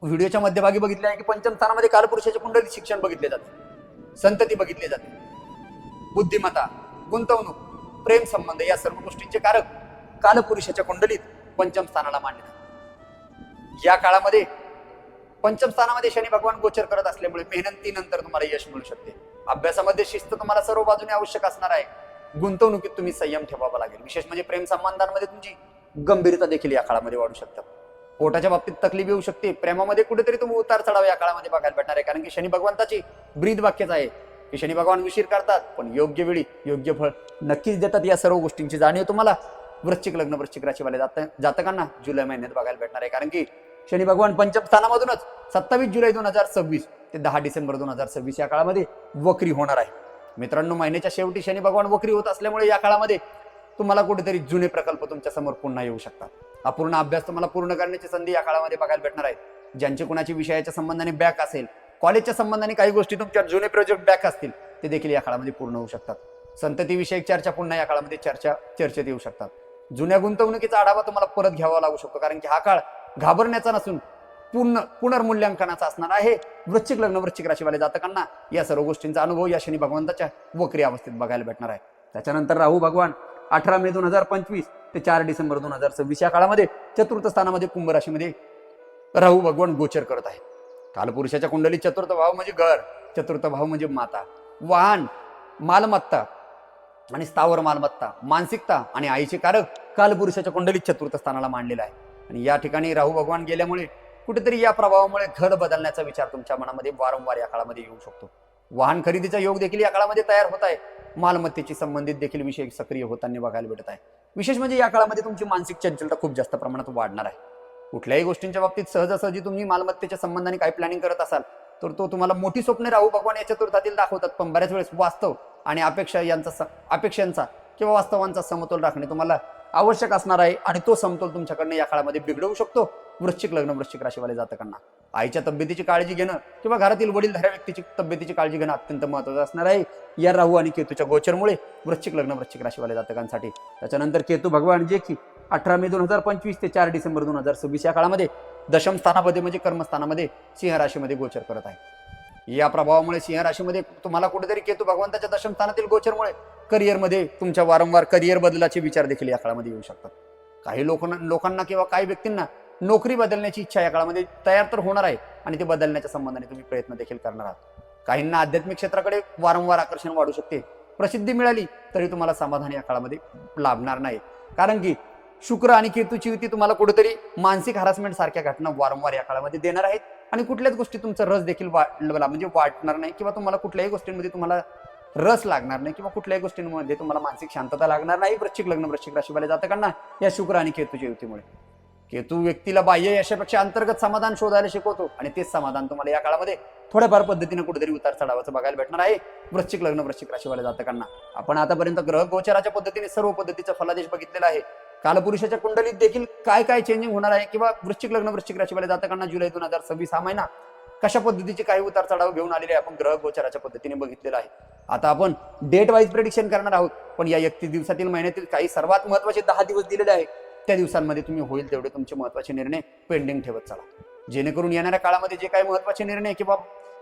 व्हिडिओच्या मध्यभागी बघितले आहे की पंचम स्थानामध्ये कालपुरुषाच्या कुंडलीत शिक्षण बघितले जाते, संतती बघितली जाते, बुद्धिमत्ता, गुंतवणूक, प्रेम संबंध या सर्व गोष्टींचे कारक कालपुरुषाच्या कुंडलीत पंचम स्थानाला मांडले जाते. या काळामध्ये पंचम स्थानामध्ये शनी भगवान गोचर करत असल्यामुळे मेहनतीनंतर तुम्हाला यश मिळू शकते. अभ्यासामध्ये शिस्त तुम्हाला सर्व बाजूने आवश्यक असणार आहे. गुंतवणुकीत तुम्ही संयम ठेवावा लागेल. विशेष म्हणजे प्रेम संबंधांमध्ये तुमची गंभीरता देखील या काळामध्ये वाढू शकतात. पोटाच्या बाबतीत तकलीफ येऊ शकते. प्रेमामध्ये कुठेतरी तुम्ही उतार चढाव या काळामध्ये बघायला भेटणार आहे, कारण की शनी भगवंताची ब्रीद वाक्यच आहे की शनी भगवान उशीर करतात पण योग्य वेळी योग्य फळ नक्कीच देतात. या सर्व गोष्टींची जाणीव तुम्हाला वृश्चिक लग्न वृश्चिक राशीवाल्या जातकांना जुलै महिन्यात बघायला भेटणार आहे, कारण की शनी भगवान पंचम स्थानामधूनच 27 जुलै 2026 ते 10 डिसेंबर 2026 या काळामध्ये वक्री होणार आहे. मित्रांनो, महिन्याच्या शेवटी शनी भगवान वक्री होत असल्यामुळे या काळामध्ये तुम्हाला कुठेतरी जुने प्रकल्प तुमच्या समोर पुन्हा येऊ शकतात. अपूर्ण अभ्यास तुम्हाला पूर्ण करण्याची संधी या काळामध्ये बघायला भेटणार आहे. ज्यांचे कुणाची विषयाच्या संबंधाने बॅक असेल, कॉलेजच्या संबंधाने काही गोष्टी तुमच्या जुने प्रोजेक्ट बॅक असतील ते देखील या काळामध्ये पूर्ण होऊ शकतात. संतती विषयक चर्चा पुन्हा या काळामध्ये चर्चेत येऊ शकतात. जुन्या गुंतवणुकीचा आढावा तुम्हाला परत घ्यावा लागू शकतो, कारण की हा काळ घाबरण्याचा नसून पुनर्मूल्यांकनाचा असणार आहे. वृश्चिक लग्न वृश्चिक राशीवाल्या जातकांना या सर्व गोष्टींचा अनुभव या शनी भगवंताच्या वक्री अवस्थेत बघायला भेटणार आहे. त्याच्यानंतर राहू भगवान 18 मे 2025 ते 4 डिसेंबर 2026 या काळामध्ये चतुर्थ स्थानामध्ये कुंभ राशीमध्ये राहू भगवान गोचर करत आहे. कालपुरुषाच्या कुंडलीत चतुर्थ भाव म्हणजे घर, चतुर्थ भाव म्हणजे माता, वाहन, मालमत्ता आणि स्थावर मालमत्ता, मानसिकता आणि आईचे कारक कालपुरुषाच्या कुंडलीत चतुर्थ स्थानाला मांडलेला आहे. आणि या ठिकाणी राहू भगवान गेल्यामुळे कुठेतरी या प्रभावामुळे घर बदलण्याचा विचार तुमच्या मनामध्ये वारंवार या काळामध्ये येऊ शकतो. वाहन खरेदीचा योग देखील या काळामध्ये तयार होत आहे. मालमत्तेशी संबंधित देखील विषय सक्रिय होताना बघायला भेटत आहे. विशेष म्हणजे या काळामध्ये तुमची मानसिक चंचलता खूप जास्त प्रमाणात वाढणार आहे. कुठल्याही गोष्टींच्या बाबतीत सहजासहजी तुम्ही मालमत्तेच्या संबंधाने काही प्लॅनिंग करत असाल तर तो तुम्हाला मोठी स्वप्ने राहू भगवान या चतुर्थातील दाखवतात, पण बऱ्याच वेळेस वास्तव आणि अपेक्षांचा किंवा वास्तवांचा समतोल राखणे तुम्हाला आवश्यक असणार आहे आणि तो समतोल तुमच्याकडनं या काळामध्ये बिघडवू शकतो. वृश्चिक लग्न वृश्चिक राशीवाले जातकांना आईच्या तब्येतीची काळजी घेणं किंवा घरातील वडीलधाऱ्या व्यक्तीची तब्येतीची काळजी घेणं अत्यंत महत्त्वाचं असणार आहे या राहू आणि केतूच्या गोचरमुळे वृश्चिक लग्न वृश्चिक राशीवाले जातकांसाठी. त्याच्यानंतर केतू भगवान जे की 18 मे 2025 ते 4 डिसेंबर 2026 या काळामध्ये दशम स्थानामध्ये म्हणजे कर्मस्थानामध्ये सिंह राशीमध्ये गोचर करत आहे. या प्रभावामुळे सिंह राशीमध्ये तुम्हाला कुठेतरी केतू भगवंताच्या दशम स्थानातील गोचरमुळे करिअरमध्ये तुमच्या वारंवार करिअर बदलाचे विचार देखील या काळामध्ये येऊ शकतात. काही लोकांना किंवा काही व्यक्तींना नोकरी बदलण्याची इच्छा या काळामध्ये तयार तर होणार आहे आणि ते बदलण्याच्या संबंधाने तुम्ही प्रयत्न देखील करणार आहात. काहींना आध्यात्मिक क्षेत्राकडे वारंवार आकर्षण वाढू शकते. प्रसिद्धी मिळाली तरी तुम्हाला समाधान या काळामध्ये लाभणार नाही, कारण की शुक्र आणि केतूची युती तुम्हाला कुठेतरी मानसिक हरासमेंट सारख्या घटना वारंवार या काळामध्ये देणार आहेत आणि कुठल्याच गोष्टी तुमचा रस देखील वाटणार नाही किंवा तुम्हाला कुठल्याही गोष्टींमध्ये तुम्हाला रस लागणार नाही किंवा कुठल्याही गोष्टींमध्ये तुम्हाला मानसिक शांतता लागणार नाही. वृश्चिक लग्न वृश्चिक राशीवाले जातकांना या शुक्र आणि केतूच्या युतीमुळे केतू व्यक्तीला बाह्य यशापेक्षा अंतर्गत समाधान शोधायला शिकवतो आणि तेच समाधान तुम्हाला या काळामध्ये थोड्याफार पद्धतीने कुठेतरी उतार चढावाचं बघायला भेटणार आहे. वृश्चिक लग्न वृश्चिक राशीवाले जातकांना आपण आतापर्यंत ग्रह गोचराच्या पद्धतीने सर्व पद्धतीचा फलादेश बघितलेला आहे. कालपुरुषाच्या कुंडलीत देखील काय काय चेंजिंग होणार आहे किंवा वृश्चिक लग्न वृश्चिक राशीवाले जातकांना जुलै 2026 हा महिना कशा पद्धतीचे काही उतार चढाव घेऊन आलेले आहे आपण ग्रह गोचराच्या पद्धतीने बघितलेला आहे. आता आपण डेट वाईज प्रेडिक्शन करणार आहोत, पण या 31 दिवसातील महिन्यातील काही सर्वात महत्वाचे 10 दिवस दिलेले आहे त्या दिवसांमध्ये तुम्ही होईल तेवढे तुमचे महत्वाचे निर्णय पेंडिंग ठेवत चला, जेणेकरून येणाऱ्या काळामध्ये जे काही महत्वाचे निर्णय किंवा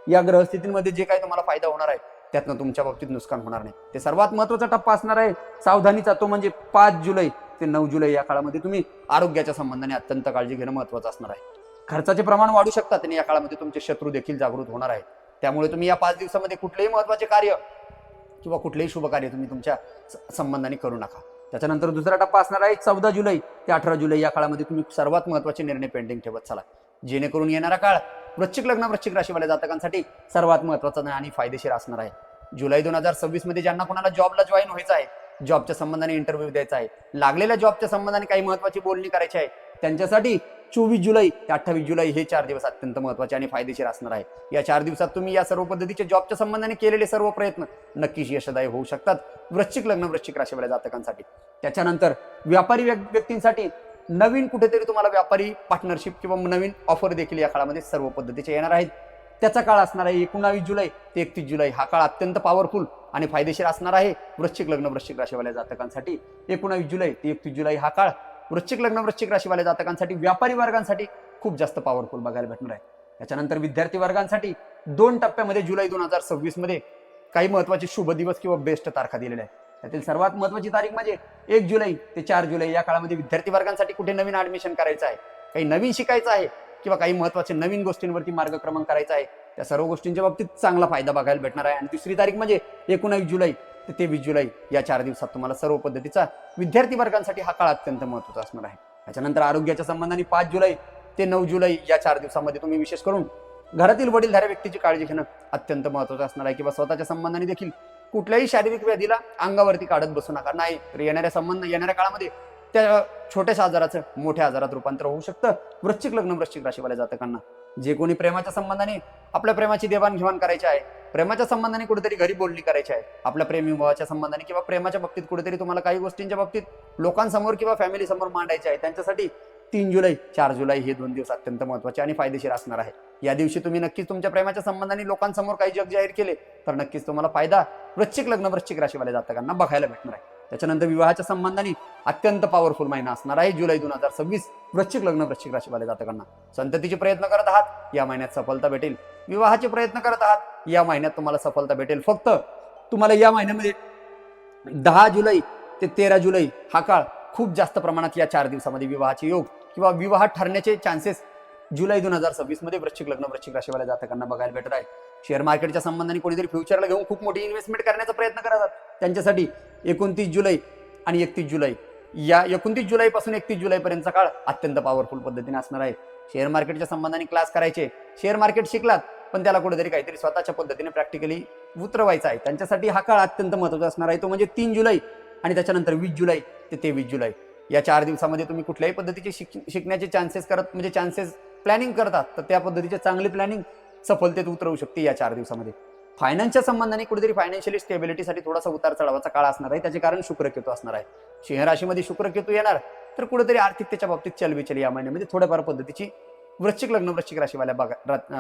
या ग्रहस्थितीमध्ये जे काही तुम्हाला फायदा होणार आहे त्यातनं तुमच्या बाबतीत नुकसान होणार नाही. ते सर्वात महत्वाचा टप्पा असणार आहे सावधानीचा, तो म्हणजे 5 जुलै ते 9 जुलै या काळामध्ये तुम्ही आरोग्याच्या संबंधाने अत्यंत काळजी घेणं महत्वाचं असणार आहे. खर्चाचे प्रमाण वाढू शकतात आणि या काळामध्ये तुमचे शत्रू देखील जागृत होणार आहे. त्यामुळे तुम्ही या 5 दिवसामध्ये कुठलेही महत्वाचे कार्य किंवा कुठलेही शुभ कार्य तुम्ही तुमच्या संबंधाने करू नका. त्याच्यानंतर दुसरा टप्पा असणार आहे 14 जुलै ते 18 जुलै या काळामध्ये तुम्ही सर्वात महत्वाचे निर्णय पेंडिंग ठेवत चला, जेणेकरून येणारा काळ वृश्चिक लग्न वृश्चिक राशीवाल्या जातकांसाठी सर्वात महत्वाचा आणि फायदेशीर असणार आहे. जुलै 2026 मध्ये ज्यांना कोणाला जॉबला जॉईन व्हायचं आहे, जॉबच्या संबंधाने इंटरव्ह्यू द्यायचा आहे, लागलेल्या जॉबच्या संबंधाने काही महत्वाची बोलणी करायची आहे, त्यांच्यासाठी 24 जुलै ते 28 जुलै हे 4 दिवस अत्यंत महत्वाचे आणि फायदेशीर असणार आहे. या 4 दिवसात तुम्ही या सर्व पद्धतीचे जॉबच्या संबंधाने केलेले सर्व प्रयत्न नक्कीच यशदायी होऊ शकतात वृश्चिक लग्न वृश्चिक राशीवाल्या जातकांसाठी. त्याच्यानंतर व्यापारी व्यक्तींसाठी नवीन कुठेतरी तुम्हाला व्यापारी पार्टनरशिप किंवा नवीन ऑफर देखील या काळामध्ये सर्व पद्धतीचे येणार आहेत. त्याचा काळ असणार आहे 19 जुलै ते 31 जुलै. हा काळ अत्यंत पॉवरफुल आणि फायदेशीर असणार आहे वृश्चिक लग्न वृश्चिक राशीवाल्या जातकांसाठी. 19 जुलै ते 31 जुलै हा काळ वृश्चिक लग्न वृश्चिक राशीवाल्या जातकांसाठी व्यापारी वर्गांसाठी खूप जास्त पॉवरफुल बघायला भेटणार आहे. त्याच्यानंतर विद्यार्थी वर्गांसाठी 2 टप्प्यामध्ये जुलै 2026 मध्ये काही महत्वाचे शुभ दिवस किंवा बेस्ट तारखा दिलेल्या आहेत. त्यातील सर्वात महत्वाची तारीख म्हणजे 1 जुलै ते 4 जुलै या काळामध्ये विद्यार्थी वर्गांसाठी कुठे नवीन ऍडमिशन करायचं आहे, काही नवीन शिकायचं आहे किंवा काही महत्वाचे नवीन गोष्टींवरती मार्गक्रमण करायचा आहे, त्या सर्व गोष्टींच्या बाबतीत चांगला फायदा बघायला भेटणार आहे. आणि दुसरी तारीख म्हणजे 19 जुलै ते 23 जुलै या 4 दिवसात तुम्हाला सर्व पद्धतीचा विद्यार्थी वर्गांसाठी हा काळ अत्यंत महत्वाचा असणार आहे. त्याच्यानंतर आरोग्याच्या संबंधाने 5 जुलै ते 9 जुलै या 4 दिवसामध्ये तुम्ही विशेष करून घरातील वडीलधाऱ्या व्यक्तीची काळजी घेणं अत्यंत महत्वाचं असणार आहे किंवा स्वतःच्या संबंधाने देखील कुठल्याही शारीरिक व्याधीला अंगावरती काढत बसू नका. नाही तर येणाऱ्या काळामध्ये त्या छोट्याशा आजाराचं मोठ्या आजारात रूपांतर होऊ शकतं. वृश्चिक लग्न वृश्चिक राशीवाल्या जातकांना जे कोणी प्रेमाच्या संबंधाने आपल्या प्रेमाची देवाणघेवाण करायची आहे, प्रेमाच्या संबंधाने कुठेतरी घरी बोलणी करायची आहे, आपल्या प्रेमी विवाहाच्या संबंधाने किंवा प्रेमाच्या बाबतीत कुठेतरी तुम्हाला काही गोष्टींच्या बाबतीत लोकांसमोर किंवा फॅमिली समोर मांडायचे आहे, त्यांच्यासाठी 3 जुलै 4 जुलै हे 2 दिवस अत्यंत महत्वाचे आणि फायदेशीर असणार आहे. या दिवशी तुम्ही नक्कीच तुमच्या प्रेमाच्या संबंधाने लोकांसमोर काही जग जाहीर केले तर नक्कीच तुम्हाला फायदा वृश्चिक लग्न वृश्चिक राशीवाल्या जातकांना बघायला भेटणार आहे. त्याच्यानंतर विवाहाच्या संबंधाने अत्यंत पॉवरफुल महिना असणार आहे जुलै 2026 वृश्चिक लग्न वृश्चिक राशीवाल्या जातकांना. संततीचे प्रयत्न करत आहात, या महिन्यात सफलता भेटेल. विवाहाचे प्रयत्न करत आहात, या महिन्यात तुम्हाला सफलता भेटेल. फक्त तुम्हाला या महिन्यामध्ये 10 जुलै ते 13 जुलै हा काळ खूप जास्त प्रमाणात या 4 दिवसामध्ये विवाहाचे योग किंवा विवाह ठरण्याचे चान्सेस जुलै 2026 मध्ये वृश्चिक लग्न वृश्चिक राशीवाल्या जातकांना बघायला भेटत आहे. शेअर मार्केटच्या संबंधाने कोणीतरी फ्युचरला घेऊन खूप मोठी इन्व्हेस्टमेंट करण्याचा प्रयत्न करतात, त्यांच्यासाठी 29 जुलै आणि 31 जुलै या 29 जुलैपासून 31 जुलैपर्यंतचा काळ अत्यंत पॉवरफुल पद्धतीने असणार आहे. शेअर मार्केटच्या संबंधाने क्लास करायचे, शेअर मार्केट शिकलात पण त्याला कुठेतरी काहीतरी स्वतःच्या पद्धतीने प्रॅक्टिकली उतरवायचा आहे त्यांच्यासाठी हा काळ अत्यंत महत्त्वाचा असणार आहे. तो म्हणजे 3 जुलै आणि त्याच्यानंतर 20 जुलै ते 23 जुलै या 4 दिवसामध्ये तुम्ही कुठल्याही पद्धतीचे शिकण्याचे चान्सेस म्हणजे चान्सेस प्लॅनिंग करतात तर त्या पद्धतीचे चांगली प्लॅनिंग सफलतेत उतरवू शकते या 4 दिवसामध्ये. फायनान्सच्या संबंधाने कुठेतरी फायनान्शियली स्टेबिलिटीसाठी थोडासा उतार चढावाचा काळ असणार आहे. त्याचे कारण शुक्रकेतू असणार आहे. सिंह राशीमध्ये शुक्रकेतू येणार तर कुठेतरी आर्थिकतेच्या बाबतीत चलबिचल या महिन्यामध्ये थोड्याफार पद्धतीची वृश्चिक लग्न वृश्चिक राशीवाल्या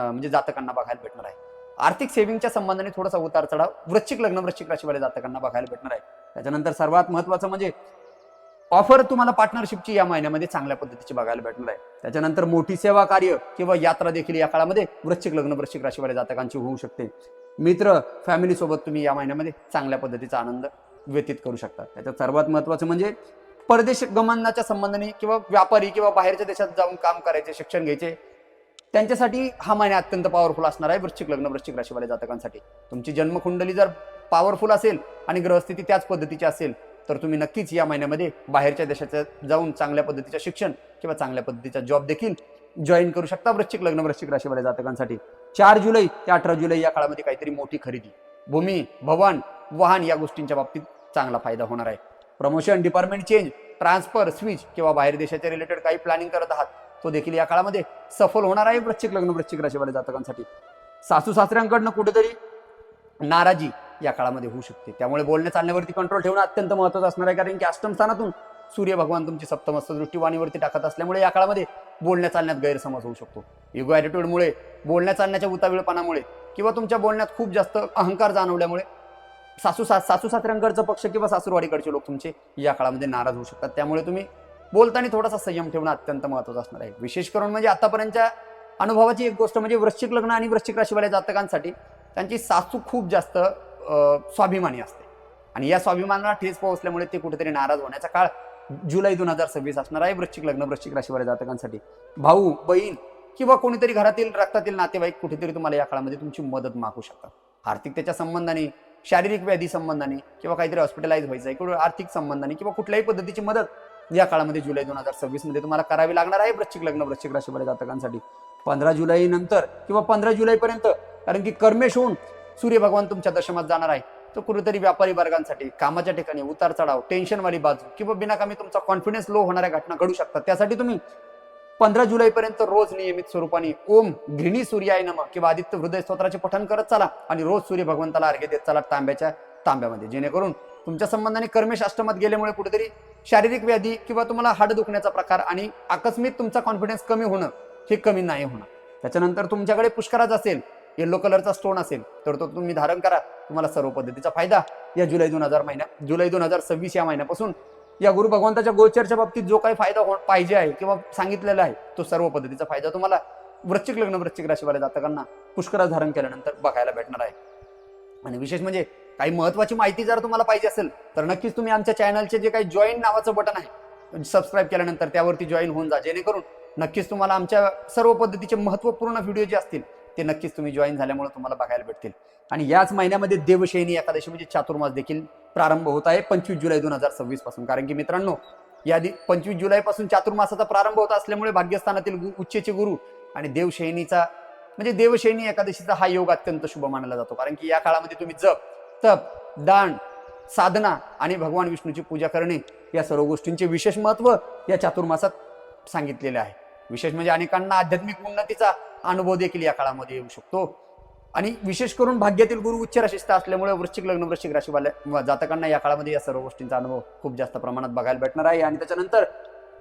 म्हणजे जातकांना बघायला भेटणार आहे. आर्थिक सेव्हिंगच्या संबंधाने थोडासा उतार चढाव वृश्चिक लग्न वृश्चिक राशीवाल्या जातकांना बघायला भेटणार आहे. त्याच्यानंतर सर्वात महत्वाचं म्हणजे ऑफर तुम्हाला पार्टनरशिपची या महिन्यामध्ये चांगल्या पद्धतीची बघायला भेटणार आहे. त्याच्यानंतर मोठी सेवा कार्य किंवा यात्रा देखील या काळामध्ये वृश्चिक लग्न वृश्चिक राशीवाल्या जातकांची होऊ शकते. मित्र फॅमिली सोबत तुम्ही या महिन्यामध्ये चांगल्या पद्धतीचा आनंद व्यतीत करू शकता. त्याच्यात सर्वात महत्वाचं म्हणजे परदेश गमनाच्या संबंधाने किंवा व्यापारी किंवा बाहेरच्या देशात जाऊन काम करायचे शिक्षण घ्यायचे त्यांच्यासाठी हा महिना अत्यंत पॉवरफुल असणार आहे वृश्चिक लग्न वृश्चिक राशीवाल्या जातकांसाठी. तुमची जन्मकुंडली जर पॉवरफुल असेल आणि ग्रहस्थिती त्याच पद्धतीची असेल तर तुम्ही नक्कीच या महिन्यामध्ये बाहेरच्या देशात जाऊन चांगल्या पद्धतीचं शिक्षण किंवा चांगल्या पद्धतीचा जॉब देखील जॉईन करू शकता वृश्चिक लग्न वृश्चिक राशीवाल्या जातकांसाठी. 4 जुलै ते 18 जुलै या काळामध्ये काहीतरी मोठी खरेदी भूमी भवन वाहन या गोष्टींच्या बाबतीत चांगला फायदा होणार आहे. Promotion department change transfer switch किंवा बाहेर देशाच्या रिलेटेड काही प्लॅनिंग करत आहात तो देखील या काळामध्ये सफल होणार आहे वृश्चिक लग्न वृश्चिक राशीवाल्या जातकांसाठी. सासू सासऱ्यांकडनं कुठेतरी नाराजी या काळामध्ये होऊ शकते त्यामुळे बोलण्या चालण्यावरती कंट्रोल ठेवणं अत्यंत महत्त्वाचं असणार आहे. कारण की अष्टम स्थानातून सूर्य भगवान तुमची सप्तमस्थ दृष्टी वाणीवरती टाकत असल्यामुळे या काळामध्ये बोलण्या चालण्यात गैरसमज होऊ शकतो. इगो ॲटिट्यूडमुळे बोलण्या चालण्याच्या उतावीळपणामुळे किंवा तुमच्या बोलण्यात खूप जास्त अहंकार जाणवल्यामुळे सासू सासऱ्यांकडचा पक्ष किंवा सासूरवाडीकडचे लोक तुमचे या काळामध्ये नाराज होऊ शकतात. त्यामुळे तुम्ही बोलताना थोडासा संयम ठेवणं अत्यंत महत्त्वाचं असणार आहे. विशेष करून म्हणजे आतापर्यंतच्या अनुभवाची एक गोष्ट म्हणजे वृश्चिक लग्न आणि वृश्चिक राशीवाल्या जातकांसाठी त्यांची सासू खूप जास्त स्वाभिमानी असते आणि या स्वाभिमानाला ठेच पोहोचल्यामुळे ते कुठेतरी नाराज होण्याचा काळ जुलै 2026 असणार आहे वृश्चिक लग्न वृश्चिक राशीवाल्या जातकांसाठी. भाऊ बहीण किंवा कोणीतरी घरातील रक्तातील नातेवाईक कुठेतरी तुम्हाला या काळामध्ये तुमची मदत मागू शकतात. आर्थिकतेच्या संबंधाने शारीरिक व्याधी संबंधाने किंवा काहीतरी हॉस्पिटलाइज व्हायचं किंवा आर्थिक संबंधाने किंवा कुठल्याही पद्धतीची मदत या काळामध्ये जुलै 2026 मध्ये तुम्हाला करावी लागणार आहे वृश्चिक लग्न वृश्चिक राशीवाल्या जातकांसाठी. 15 जुलै नंतर किंवा 15 जुलैपर्यंत कारण की कर्मेश होऊन सूर्य भगवान तुमच्या दशमात जाणार आहे तो कुठेतरी व्यापारी वर्गांसाठी कामाच्या ठिकाणी उतार चढाव टेन्शनवाली बाजू किंवा बिनाकामी तुमचा कॉन्फिडन्स लो होणाऱ्या घटना घडू शकतात. त्यासाठी तुम्ही 15 जुलैपर्यंत रोज नियमित स्वरूपाने ओम घृणी सूर्याय नमः किंवा आदित्य हृदय स्तोत्राचे पठण करत चला आणि रोज सूर्य भगवंताला अर्घ्य देत चला तांब्यामध्ये जेणेकरून तुमच्या संबंधाने कर्मेश अष्टमात गेल्यामुळे कुठेतरी शारीरिक व्याधी किंवा तुम्हाला हाड दुखण्याचा प्रकार आणि आकस्मिक तुमचा कॉन्फिडन्स कमी होणं हे कमी नाही होणार. त्याच्यानंतर तुमच्याकडे पुष्कराज असेल येलो कलरचा स्टोन असेल तर तो तुम्ही धारण करा. तुम्हाला सर्व पद्धतीचा फायदा या जुलै 2026 या महिन्यापासून या गुरु भगवंताच्या गोचरच्या बाबतीत जो काही फायदा पाहिजे आहे किंवा सांगितलेला आहे तो सर्व पद्धतीचा फायदा तुम्हाला वृश्चिक लग्न वृश्चिक राशीवाल्या जातकांना पुष्कराज धारण केल्यानंतर बघायला भेटणार आहे. आणि विशेष म्हणजे काही महत्वाची माहिती जर तुम्हाला पाहिजे असेल तर नक्कीच तुम्ही आमच्या चॅनलचे जे काही जॉईन नावाचं बटन आहे सबस्क्राईब केल्यानंतर त्यावरती जॉईन होऊन जा जेणेकरून नक्कीच तुम्हाला आमच्या सर्व पद्धतीचे महत्त्वपूर्ण व्हिडिओ जे असतील ते नक्कीच तुम्ही जॉईन झाल्यामुळे तुम्हाला बघायला भेटतील. आणि याच महिन्यामध्ये देवशयनी एकादशी म्हणजे चातुर्मास देखील प्रारंभ होत आहे 25 जुलै 2026 पासून. कारण की मित्रांनो या 25 जुलैपासून चातुर्मासाचा प्रारंभ होत असल्यामुळे भाग्यस्थानातील उच्चेचे गुरु आणि देवशयनीचा म्हणजे देवशयनी एकादशीचा हा योग अत्यंत शुभ मानला जातो. कारण की या काळामध्ये तुम्ही जप तप दान साधना आणि भगवान विष्णूची पूजा करणे या सर्व गोष्टींचे विशेष महत्व या चातुर्मासात सांगितलेले आहे. विशेष म्हणजे अनेकांना आध्यात्मिक उन्नतीचा अनुभव देखील या काळामध्ये येऊ शकतो. आणि विशेष करून भाग्यातील गुरु उच्च राशीस्थ असल्यामुळे वृश्चिक लग्न वृश्चिक राशीवाल्या जातकांना या काळामध्ये या सर्व गोष्टींचा अनुभव खूप जास्त प्रमाणात बघायला भेटणार आहे. आणि त्याच्यानंतर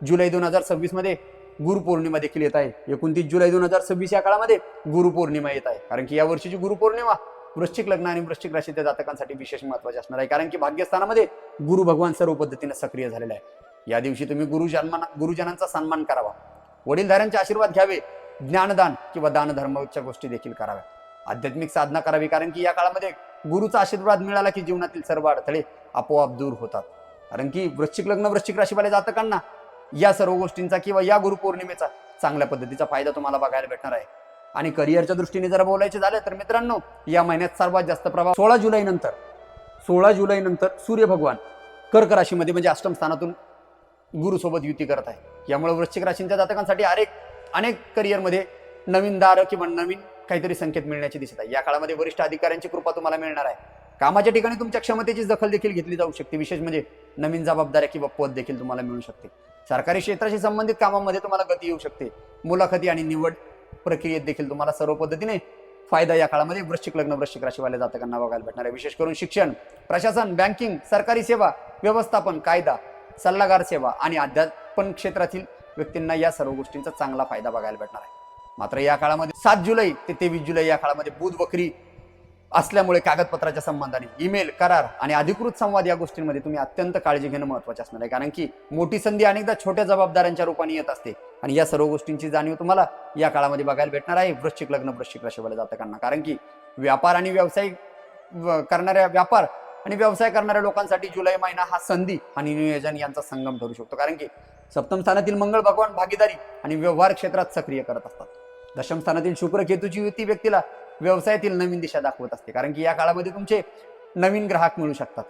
जुलै 2026 मध्ये गुरुपौर्णिमा देखील येत आहे. 29 जुलै 2026 या काळामध्ये गुरुपौर्णिमा येत आहे. कारण की या वर्षीची गुरुपौर्णिमा वृश्चिक लग्न आणि वृश्चिक राशीच्या जातकांसाठी विशेष महत्वाची असणार आहे. कारण की भाग्यस्थानामध्ये गुरु भगवान सर्व पद्धतीने सक्रिय झालेला आहे. या दिवशी तुम्ही गुरुजनांचा सन्मान करावा, वडीलधाऱ्यांचे आशीर्वाद घ्यावे, ज्ञानदान किंवा दानधर्माच्या गोष्टी देखील कराव्या, आध्यात्मिक साधना करावी. कारण की या काळामध्ये गुरुचा आशीर्वाद मिळाला की जीवनातील सर्व अडथळे आपोआप दूर होतात. कारण की वृश्चिक लग्न वृश्चिक राशीवाल्या जातकांना या सर्व गोष्टींचा किंवा या गुरुपौर्णिमेचा चांगल्या पद्धतीचा फायदा तुम्हाला बघायला भेटणार आहे. आणि करिअरच्या दृष्टीने जर बोलायचे झाले तर मित्रांनो या महिन्यात सर्वात जास्त प्रभाव 16 जुलै नंतर सूर्य भगवान कर्क राशीमध्ये म्हणजे अष्टम स्थानातून गुरुसोबत युती करत आहे. यामुळे वृश्चिक राशींच्या जातकांसाठी अनेक करिअरमध्ये नवीन दार किंवा नवीन काहीतरी संकेत मिळण्याची दिसत आहे. या काळामध्ये वरिष्ठ अधिकाऱ्यांची कृपा तुम्हाला मिळणार आहे. कामाच्या ठिकाणी तुमच्या क्षमतेची दखल देखील घेतली जाऊ शकते. विशेष म्हणजे नवीन जबाबदाऱ्या किंवा पद देखील तुम्हाला मिळू शकते. सरकारी क्षेत्राशी संबंधित कामामध्ये तुम्हाला गती येऊ शकते. मुलाखती आणि निवड प्रक्रियेत देखील तुम्हाला सर्व पद्धतीने फायदा या काळामध्ये वृश्चिक लग्न वृश्चिक राशीवाल्या जातकांना बघायला भेटणार आहे. विशेष करून शिक्षण, प्रशासन, बँकिंग, सरकारी सेवा, व्यवस्थापन, कायदा, सल्लागार सेवा आणि अध्यापन क्षेत्रातील व्यक्तींना या सर्व गोष्टींचा चांगला फायदा बघायला भेटणार आहे. मात्र या काळामध्ये 7 जुलै ते 23 जुलै या काळामध्ये बुध वक्री असल्यामुळे कागदपत्राच्या संबंधाने ईमेल, करार आणि अधिकृत संवाद या गोष्टींमध्ये तुम्ही अत्यंत काळजी घेणं महत्त्वाचे असणार आहे. कारण की मोठी संधी अनेकदा छोट्या जबाबदाऱ्यांच्या रूपाने येत असते आणि या सर्व गोष्टींची जाणीव तुम्हाला या काळामध्ये बघायला भेटणार आहे वृश्चिक लग्न वृश्चिक राशीवाल्या जातकांना. कारण की व्यापार आणि व्यवसाय करणाऱ्या लोकांसाठी जुलै महिना हा संधी आणि नियोजन यांचा संगम ठरू शकतो. कारण की सप्तम स्थानातील मंगळ भगवान भागीदारी आणि व्यवहार क्षेत्रात सक्रिय करत असतात. दशम स्थानातील शुक्र केतूची युती व्यक्तीला व्यवसायातील नवीन दिशा दाखवत असते. कारण की या काळामध्ये तुमचे नवीन ग्राहक मिळू शकतात,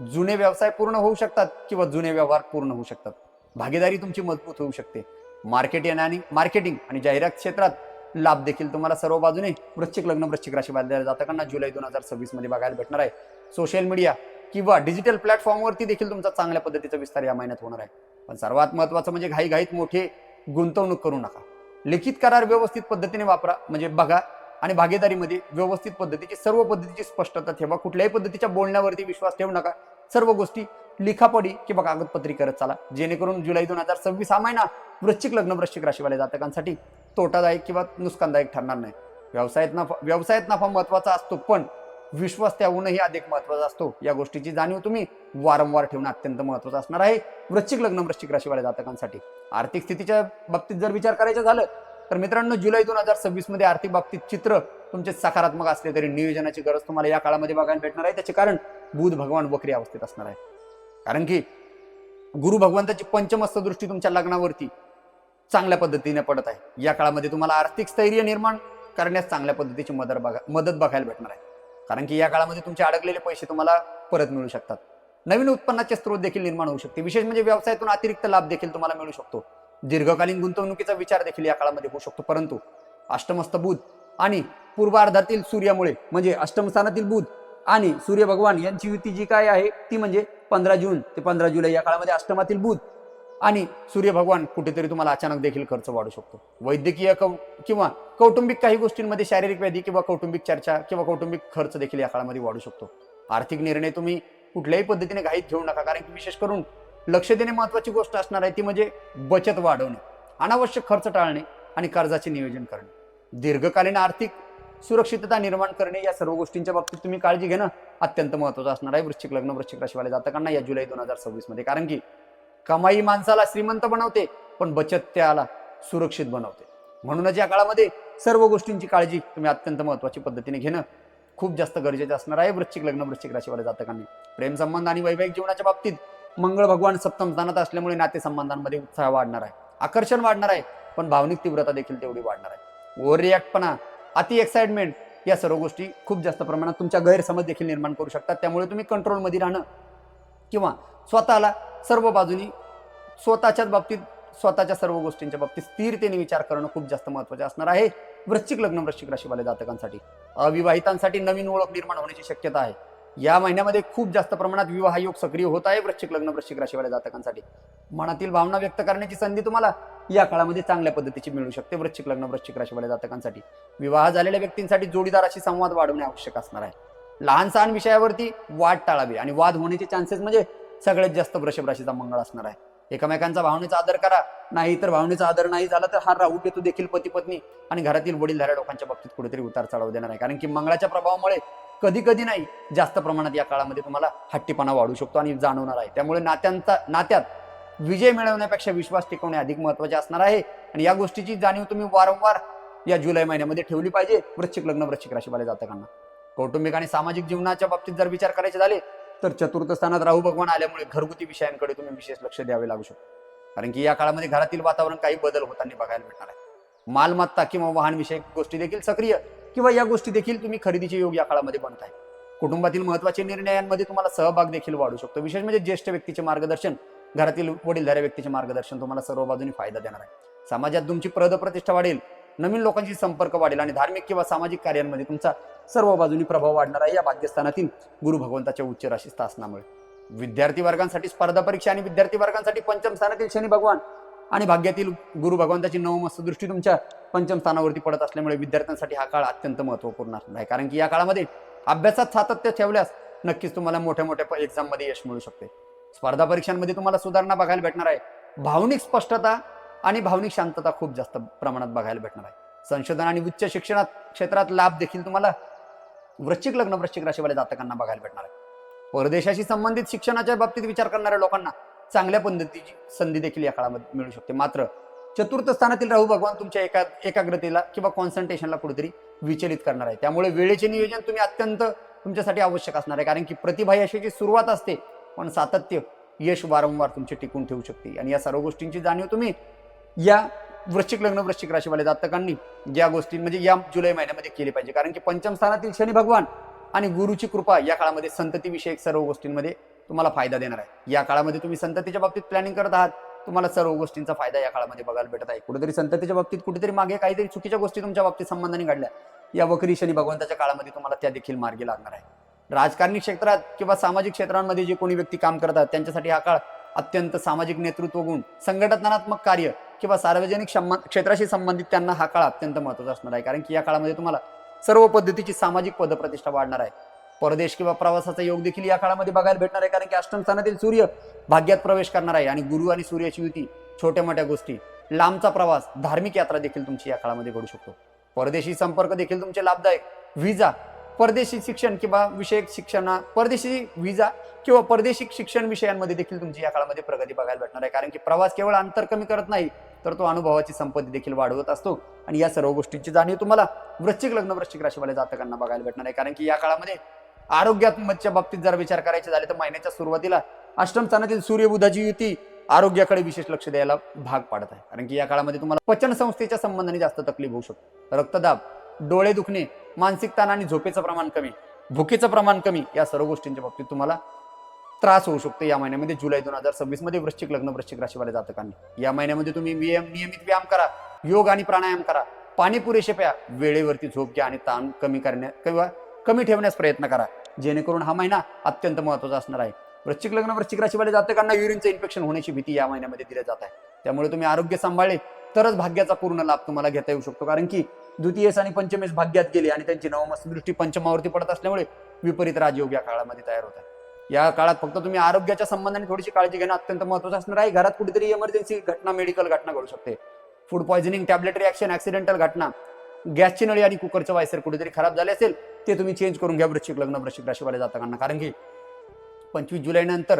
जुने व्यवसाय पूर्ण होऊ शकतात किंवा जुने व्यवहार पूर्ण होऊ शकतात. भागीदारी तुमची मजबूत होऊ शकते. मार्केटिंग आणि जाहिरात क्षेत्रात लाभ देखील तुम्हाला सर्व बाजूने वृश्चिक लग्न वृश्चिक राशीवाल्या जातकांना जुलै 2026 मध्ये बघायला भेटणार आहे. सोशल मीडिया किंवा डिजिटल प्लॅटफॉर्मवरती देखील तुमचा चांगल्या पद्धतीचा विस्तार या महिन्यात होणार आहे. पण सर्वात महत्त्वाचं म्हणजे घाईघाईत मोठे गुंतवणूक करू नका. लिखित करार व्यवस्थित पद्धतीने वापरा, म्हणजे बघा आणि भागीदारीमध्ये व्यवस्थित पद्धतीची सर्व पद्धतीची स्पष्टता ठेवा. कुठल्याही पद्धतीच्या बोलण्यावरती विश्वास ठेवू नका. सर्व गोष्टी लिखापडी किंवा कागदपत्री करत चला, जेणेकरून जुलै 2026 हा महिना वृश्चिक लग्न वृश्चिक राशीवाल्या जातकांसाठी तोटादायक किंवा नुकसानदायक ठरणार नाही. व्यवसायात नफा महत्वाचा असतो, पण विश्वास त्याहूनही अधिक महत्वाचा असतो. या गोष्टीची जाणीव तुम्ही वारंवार ठेवणं अत्यंत महत्वाचं असणार आहे वृश्चिक लग्न वृश्चिक राशीवाल्या जातकांसाठी. आर्थिक स्थितीच्या बाबतीत जर विचार करायचा झालं तर मित्रांनो, जुलै 2026 मध्ये आर्थिक बाबतीत चित्र तुमचे सकारात्मक असले तरी नियोजनाची गरज तुम्हाला या काळामध्ये बघायला भेटणार आहे. त्याचे कारण बुध भगवान वक्री अवस्थेत असणार आहे. कारण की गुरु भगवंताची पंचमस्त दृष्टी तुमच्या लग्नावरती चांगल्या पद्धतीने पडत आहे. या काळामध्ये तुम्हाला आर्थिक स्थैर्य निर्माण करण्यास चांगल्या पद्धतीची मदत बघायला भेटणार आहे. कारण की या काळामध्ये तुमचे अडकलेले पैसे तुम्हाला परत मिळू शकतात. नवीन उत्पन्नाचे स्रोत देखील निर्माण होऊ शकते. विशेष म्हणजे व्यवसायातून अतिरिक्त लाभ देखील तुम्हाला मिळू शकतो. दीर्घकालीन गुंतवणुकीचा विचार देखील या काळामध्ये होऊ शकतो. परंतु अष्टमस्त बुध आणि पूर्वार्धातील सूर्यामुळे, म्हणजे अष्टम स्थानातील बुध आणि सूर्य भगवान यांची युती जी काय आहे ती म्हणजे 15 जून ते 15 जुलै या काळामध्ये अष्टमातील बुध आणि सूर्य भगवान कुठेतरी तुम्हाला अचानक देखील खर्च वाढू शकतो. वैद्यकीय किंवा कौटुंबिक काही गोष्टींमध्ये शारीरिक व्याधी किंवा कौटुंबिक चर्चा किंवा कौटुंबिक खर्च देखील या काळामध्ये वाढू शकतो. आर्थिक निर्णय तुम्ही कुठल्याही पद्धतीने घाईत घेऊ नका. कारण की विशेष करून लक्ष देणे महत्वाची गोष्ट असणार आहे ती म्हणजे बचत वाढवणे, अनावश्यक खर्च टाळणे आणि कर्जाचे नियोजन करणे. दीर्घकालीन आर्थिक सुरक्षितता निर्माण करणे या सर्व गोष्टींच्या बाबतीत तुम्ही काळजी घेणं अत्यंत महत्वाचं असणार आहे वृश्चिक लग्न वृश्चिक राशीवाल्या जातकांना या जुलै 2026 मध्ये. कारण की कमाई माणसाला श्रीमंत बनवते, पण बचत त्याला सुरक्षित बनवते. म्हणूनच या काळामध्ये सर्व गोष्टींची काळजी तुम्ही अत्यंत महत्वाची पद्धतीने घेणं खूप जास्त गरजेचं असणार आहे वृश्चिक लग्न वृश्चिक राशीवाल्या जातकांनी. प्रेम संबंध आणि वैवाहिक जीवनाच्या बाबतीत मंगळ भगवान सप्तम स्थानात असल्यामुळे नातेसंबंधांमध्ये उत्साह वाढणार आहे, आकर्षण वाढणार आहे, पण भावनिक तीव्रता देखील तेवढी वाढणार आहे. ओव्हर रिॲक्टपणा, अति एक्साइटमेंट या सर्व गोष्टी खूप जास्त प्रमाणात तुमच्या गैरसमज देखील निर्माण करू शकतात. त्यामुळे तुम्ही कंट्रोलमध्ये राहणं किंवा स्वतःला सर्व बाजूनी स्वतःच्या सर्व गोष्टींच्या बाबतीत स्थिरतेने विचार करणं खूप जास्त महत्त्वाचे असणार आहे वृश्चिक लग्न वृश्चिक राशीवाल्या जातकांसाठी. अविवाहितांसाठी नवीन ओळख निर्माण होण्याची शक्यता आहे. या महिन्यामध्ये खूप जास्त प्रमाणात विवाह योग सक्रिय होत आहे वृश्चिक लग्न वृश्चिक राशीवाल्या जातकांसाठी. मनातील भावना व्यक्त करण्याची संधी तुम्हाला या काळामध्ये चांगल्या पद्धतीची मिळू शकते वृश्चिक लग्न वृश्चिक राशीवाल्या जातकांसाठी. विवाह झालेल्या व्यक्तींसाठी जोडीदाराशी संवाद वाढवणे आवश्यक असणार आहे. लहान सहान विषयावरती वाद टाळावे आणि वाद होण्याचे चान्सेस म्हणजे सगळ्यात जास्त वृषभ राशीचा मंगळ असणार आहे. एकमेकांचा भावनेचा आदर करा, नाही तर भावनेचा आदर नाही झाला तर हा राहू केतू देखील पती पत्नी आणि घरातील वडीलधाऱ्या लोकांच्या बाबतीत कुठेतरी उतार चढाव देणार आहे. कारण की मंगळाच्या प्रभावामुळे कधी कधी नाही जास्त प्रमाणात या काळामध्ये तुम्हाला हट्टीपणा वाढू शकतो आणि जाणवणार आहे. त्यामुळे नात्यात विजय मिळवण्यापेक्षा विश्वास टिकवणे अधिक महत्वाचे असणार आहे. आणि या गोष्टीची जाणीव तुम्ही वारंवार या जुलै महिन्यामध्ये ठेवली पाहिजे वृश्चिक लग्न वृश्चिक राशीवाल्या जातकांना. कौटुंबिक आणि सामाजिक जीवनाच्या बाबतीत जर विचार करायचे झाले तर चतुर्थ स्थानात राहू भगवान आल्यामुळे घरगुती विषयांकडे तुम्ही विशेष लक्ष द्यावे लागू शकतो. कारण की या काळामध्ये घरातील वातावरण काही बदल होताना बघायला मिळणार आहे. मालमत्ता किंवा वाहन विषयक गोष्टी देखील सक्रिय किंवा या गोष्टी देखील तुम्ही खरेदीचे योग या काळामध्ये बनत आहे. कुटुंबातील महत्वाच्या निर्णयांमध्ये तुम्हाला सहभाग देखील वाढू शकतो. विशेष म्हणजे ज्येष्ठ व्यक्तीचे मार्गदर्शन, घरातील वडीलधाऱ्या व्यक्तीचे मार्गदर्शन तुम्हाला सर्व बाजूने फायदा देणार आहे. समाजात तुमची प्रतिष्ठा वाढेल नवीन लोकांशी संपर्क वाढेल आणि धार्मिक किंवा सामाजिक कार्यांमध्ये तुमचा सर्व बाजूनी प्रभाव वाढणार आहे या भाग्यस्थानातील गुरु भगवंताच्या उच्च राशी स्थासनामुळे. विद्यार्थी वर्गांसाठी स्पर्धा परीक्षा आणि विद्यार्थी वर्गांसाठी पंचम स्थानातील शनी भगवान आणि भाग्यातील गुरु भगवंताची नवमस्त दृष्टी तुमच्या पंचम स्थानावरती पडत असल्यामुळे विद्यार्थ्यांसाठी हा काळ अत्यंत महत्वपूर्ण असणार आहे. कारण की या काळामध्ये अभ्यासात सातत्य ठेवल्यास नक्कीच तुम्हाला मोठ्या मोठ्या एक्झाम मध्ये यश मिळू शकते. स्पर्धा परीक्षांमध्ये तुम्हाला सुधारणा बघायला भेटणार आहे. भावनिक स्पष्टता आणि भावनिक शांतता खूप जास्त प्रमाणात बघायला भेटणार आहे. संशोधन आणि उच्च शिक्षणात क्षेत्रात लाभ देखील तुम्हाला वृश्चिक लग्न वृश्चिक राशीवाल्या जातकांना बघायला भेटणार आहे. परदेशाशी संबंधित शिक्षणाच्या बाबतीत विचार करणाऱ्या लोकांना चांगल्या पद्धतीची संधी देखील या काळामध्ये मिळू शकते. मात्र चतुर्थ स्थानातील राहू भगवान तुमच्या एकाग्रतेला किंवा कॉन्सन्ट्रेशनला कुठेतरी विचलित करणार आहे. त्यामुळे वेळेचे नियोजन तुम्ही अत्यंत तुमच्यासाठी आवश्यक असणार आहे. कारण की प्रतिभा यशाची सुरुवात असते, पण सातत्य यश वारंवार तुमचे टिकून ठेवू शकते. आणि या सर्व गोष्टींची जाणीव तुम्ही या वृश्चिक लग्न वृश्चिक राशीवाल्या जातकांनी या गोष्टी म्हणजे या जुलै महिन्यामध्ये केली पाहिजे. कारण की पंचम स्थानातील शनी भगवान आणि गुरुची कृपा या काळामध्ये संतती विषयक सर्व गोष्टींमध्ये तुम्हाला फायदा देणार आहे. या काळामध्ये तुम्ही संततीच्या बाबतीत प्लॅनिंग करत आहात, तुम्हाला सर्व गोष्टींचा फायदा या काळामध्ये बघायला भेटत आहे. कुठेतरी संततीच्या बाबतीत कुठेतरी मागे काहीतरी चुकीच्या गोष्टी तुमच्या बाबतीत संबंधाने घडल्या, या वक्री शनी भगवंताच्या काळामध्ये तुम्हाला त्या देखील मार्गी लागणार आहे. राजकारणी क्षेत्रात किंवा सामाजिक क्षेत्रांमध्ये जे कोणी व्यक्ती काम करतात त्यांच्यासाठी हा काळ अत्यंत सामाजिक नेतृत्व गुण, संघटनात्मक कार्य किंवा सार्वजनिक क्षेत्राशी संबंधित त्यांना हा काळ अत्यंत महत्त्वाचा असणार आहे. कारण की या काळामध्ये तुम्हाला सर्व पद्धतीची सामाजिक पदप्रतिष्ठा वाढणार आहे. परदेश किंवा प्रवासाचा योग देखील या काळामध्ये बघायला भेटणार आहे. कारण की अष्टम स्थानातील सूर्य भाग्यात प्रवेश करणार आहे आणि गुरु आणि सूर्याची युती, छोट्या मोठ्या गोष्टी, लांबचा प्रवास, धार्मिक यात्रा देखील तुमची या काळामध्ये घडू शकतो. परदेशी संपर्क देखील तुमचे लाभदायक, व्हिसा, परदेशी शिक्षण किंवा विषयक शिक्षण, परदेशी व्हिसा किंवा परदेशी शिक्षण विषयांमध्ये देखील तुमची या काळामध्ये प्रगती बघायला भेटणार आहे. कारण की प्रवास केवळ अंतर कमी करत नाही, तर तो अनुभवाची संपत्ती देखील वाढवत असतो. आणि या सर्व गोष्टींची जाणीव तुम्हाला वृश्चिक लग्न वृश्चिक राशीवाल्या जातकांना बघायला भेटणार आहे. कारण की या काळामध्ये आरोग्याच्या बाबतीत जर विचार करायचे झाले तर महिन्याच्या सुरुवातीला अष्टम स्थानातील सूर्य बुधाची युती आरोग्याकडे विशेष लक्ष द्यायला भाग पाडत आहे. कारण की या काळामध्ये तुम्हाला पचन संस्थेच्या संबंधाने जास्त तकलीफ होऊ शकतो. रक्तदाब, डोळे दुखणे, मानसिक ताण आणि झोपेचं प्रमाण कमी, भुकेचं प्रमाण कमी, या सर्व गोष्टींच्या बाबतीत तुम्हाला त्रास होऊ शकतो या महिन्यामध्ये. जुलै 2026 मध्ये वृश्चिक लग्न वृश्चिक राशीवाल्या जातकांनी या महिन्यामध्ये तुम्ही नियमित व्यायाम करा, योग आणि प्राणायाम करा, पाणी पुरेसे प्या, वेळेवरती झोप घ्या आणि ताण कमी ठेवण्यास प्रयत्न करा, जेणेकरून हा महिना अत्यंत महत्त्वाचा असणार आहे. वृश्चिक लग्न वृश्चिक राशीवाल्या जातकांना युरिनचं इन्फेक्शन होण्याची भीती या महिन्यामध्ये दिली जात आहे. त्यामुळे तुम्ही आरोग्य सांभाळले तरच भाग्याचा पूर्ण लाभ तुम्हाला घेता येऊ शकतो. कारण की द्वितीयेस आणि पंचमेस भाग्यात गेले आणि त्यांची नवमस्त दृष्टी पंचमावरती पडत असल्यामुळे विपरीत राजयोग या काळामध्ये तयार होत आहे. या काळात फक्त तुम्ही आरोग्याच्या संबंधाने थोडीशी काळजी घेणं अत्यंत महत्त्वाचं असणार आहे. घरात कुठेतरी इमर्जन्सी घटना, मेडिकल घटना घडू शकते. Food poisoning, tablet reaction, accidental घटना, गॅसची नळी आणि कुकरचं वायसर कुठेतरी खराब झाले असेल ते तुम्ही चेंज करून घ्या वृश्चिक लग्न वृश्चिक राशीवाल्या जातकांना. कारण की 25 जुलै नंतर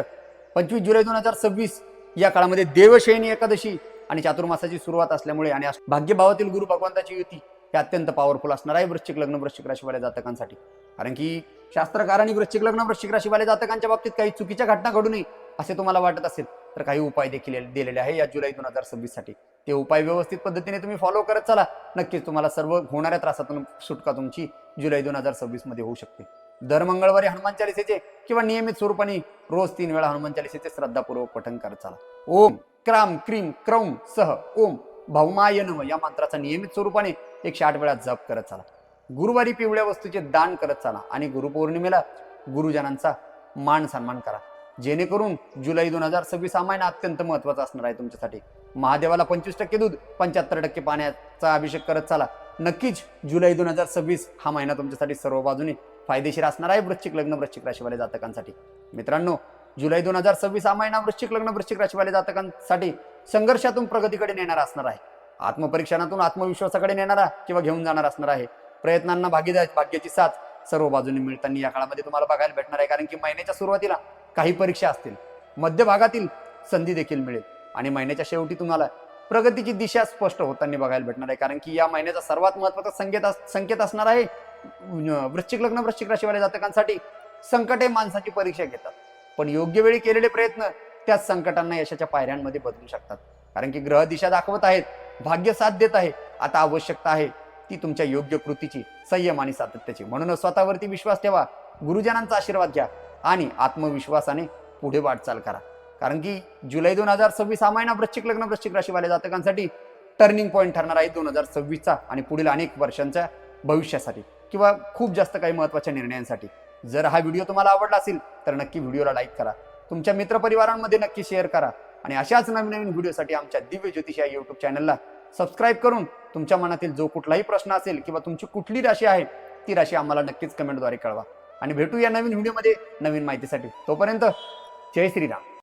25 जुलै 2026 या काळामध्ये देवशयनी एकादशी आणि चातुर्मासाची सुरुवात असल्यामुळे आणि भाग्यभावातील गुरु भगवंताची युती हे अत्यंत पॉवरफुल असणार आहे वृश्चिक लग्न वृश्चिक राशीवाल्या जातकांसाठी. कारण की शास्त्रकारांनी वृश्चिक लग्न वृश्चिक राशीवाल्या जातकांच्या बाबतीत काही चुकीच्या घटना घडू नये असे तुम्हाला वाटत असेल तर काही उपाय देखील दिलेले आहे या जुलै 2026 साठी. ते उपाय व्यवस्थित पद्धतीने तुम्ही फॉलो करत चला, नक्कीच तुम्हाला सर्व होणाऱ्या त्रासातून सुटका तुमची जुलै 2026 मध्ये होऊ शकते. दर मंगळवारी हनुमान चालिसेचे किंवा नियमित स्वरूपाने रोज 3 वेळा हनुमान चालिसेचे श्रद्धापूर्वक पठण करत चला. ओम क्राम क्रीम क्रौम सह ओम भौमाय नमः या मंत्राचा नियमित स्वरूपाने 108 वेळा जप करत चला. गुरुवारी पिवळ्या वस्तूचे दान करत चला आणि गुरुपौर्णिमेला गुरुजनांचा मान सन्मान करा, जेणेकरून जुलै 2026 हा महिना अत्यंत महत्त्वाचा असणार आहे तुमच्यासाठी. महादेवाला 25% दूध 75% पाण्याचा अभिषेक करत चला. नक्कीच जुलै 2026 हा महिना तुमच्यासाठी सर्व बाजूने फायदेशीर असणार आहे वृश्चिक लग्न वृश्चिक राशीवाल्या जातकांसाठी. मित्रांनो, जुलै 2026 हा महिना वृश्चिक लग्न वृश्चिक राशीवाल्या जातकांसाठी संघर्षातून प्रगतीकडे नेणारा असणार आहे. आत्मपरीक्षणातून आत्मविश्वासाकडे नेणारा किंवा घेऊन जाणार असणार आहे. प्रयत्नांना भाग्याची साथ सर्व बाजूने मिळताना या काळामध्ये तुम्हाला बघायला भेटणार आहे. कारण की महिन्याच्या सुरुवातीला काही परीक्षा असतील, मध्यभागातील संधी देखील मिळेल आणि महिन्याच्या शेवटी तुम्हाला प्रगतीची दिशा स्पष्ट होताना बघायला भेटणार आहे. कारण की या महिन्याचा सर्वात महत्त्वाचा संकेत असणार आहे वृश्चिक लग्न वृश्चिक राशीवाल्या जातकांसाठी. संकटे माणसाची परीक्षा घेतात, पण योग्य वेळी केलेले प्रयत्न त्याच संकटांना यशाच्या पायऱ्यांमध्ये बदलू शकतात. कारण की ग्रह दिशा दाखवत आहेत, भाग्य साथ देत आहे. आता आवश्यकता आहे ती तुमच्या योग्य कृतीची, संयम आणि सातत्याची. म्हणूनच स्वतःवरती विश्वास ठेवा, गुरुजनांचा आशीर्वाद घ्या आणि आत्मविश्वासाने पुढे वाटचाल करा. कारण की जुलै 2026 हा महिना वृश्चिक लग्न वृश्चिक राशीवाल्या जातकांसाठी टर्निंग पॉईंट ठरणार आहे 2026चा आणि पुढील अनेक वर्षांच्या भविष्यासाठी किंवा खूप जास्त काही महत्त्वाच्या निर्णयांसाठी. जर हा व्हिडिओ तुम्हाला आवडला असेल तर नक्की व्हिडिओला लाईक करा, तुमच्या मित्रपरिवारांमध्ये नक्की शेअर करा आणि अशाच नवीन नवीन व्हिडिओसाठी आमच्या दिव्य ज्योतिष या यूट्यूब चॅनलला सबस्क्राईब करून तुमच्या मनातील जो कुठलाही प्रश्न असेल किंवा तुमची कुठली राशी आहे ती राशी आम्हाला नक्कीच कमेंटद्वारे कळवा. आणि भेटू या नवीन व्हिडिओमध्ये नवीन माहितीसाठी. तोपर्यंत जय श्रीराम.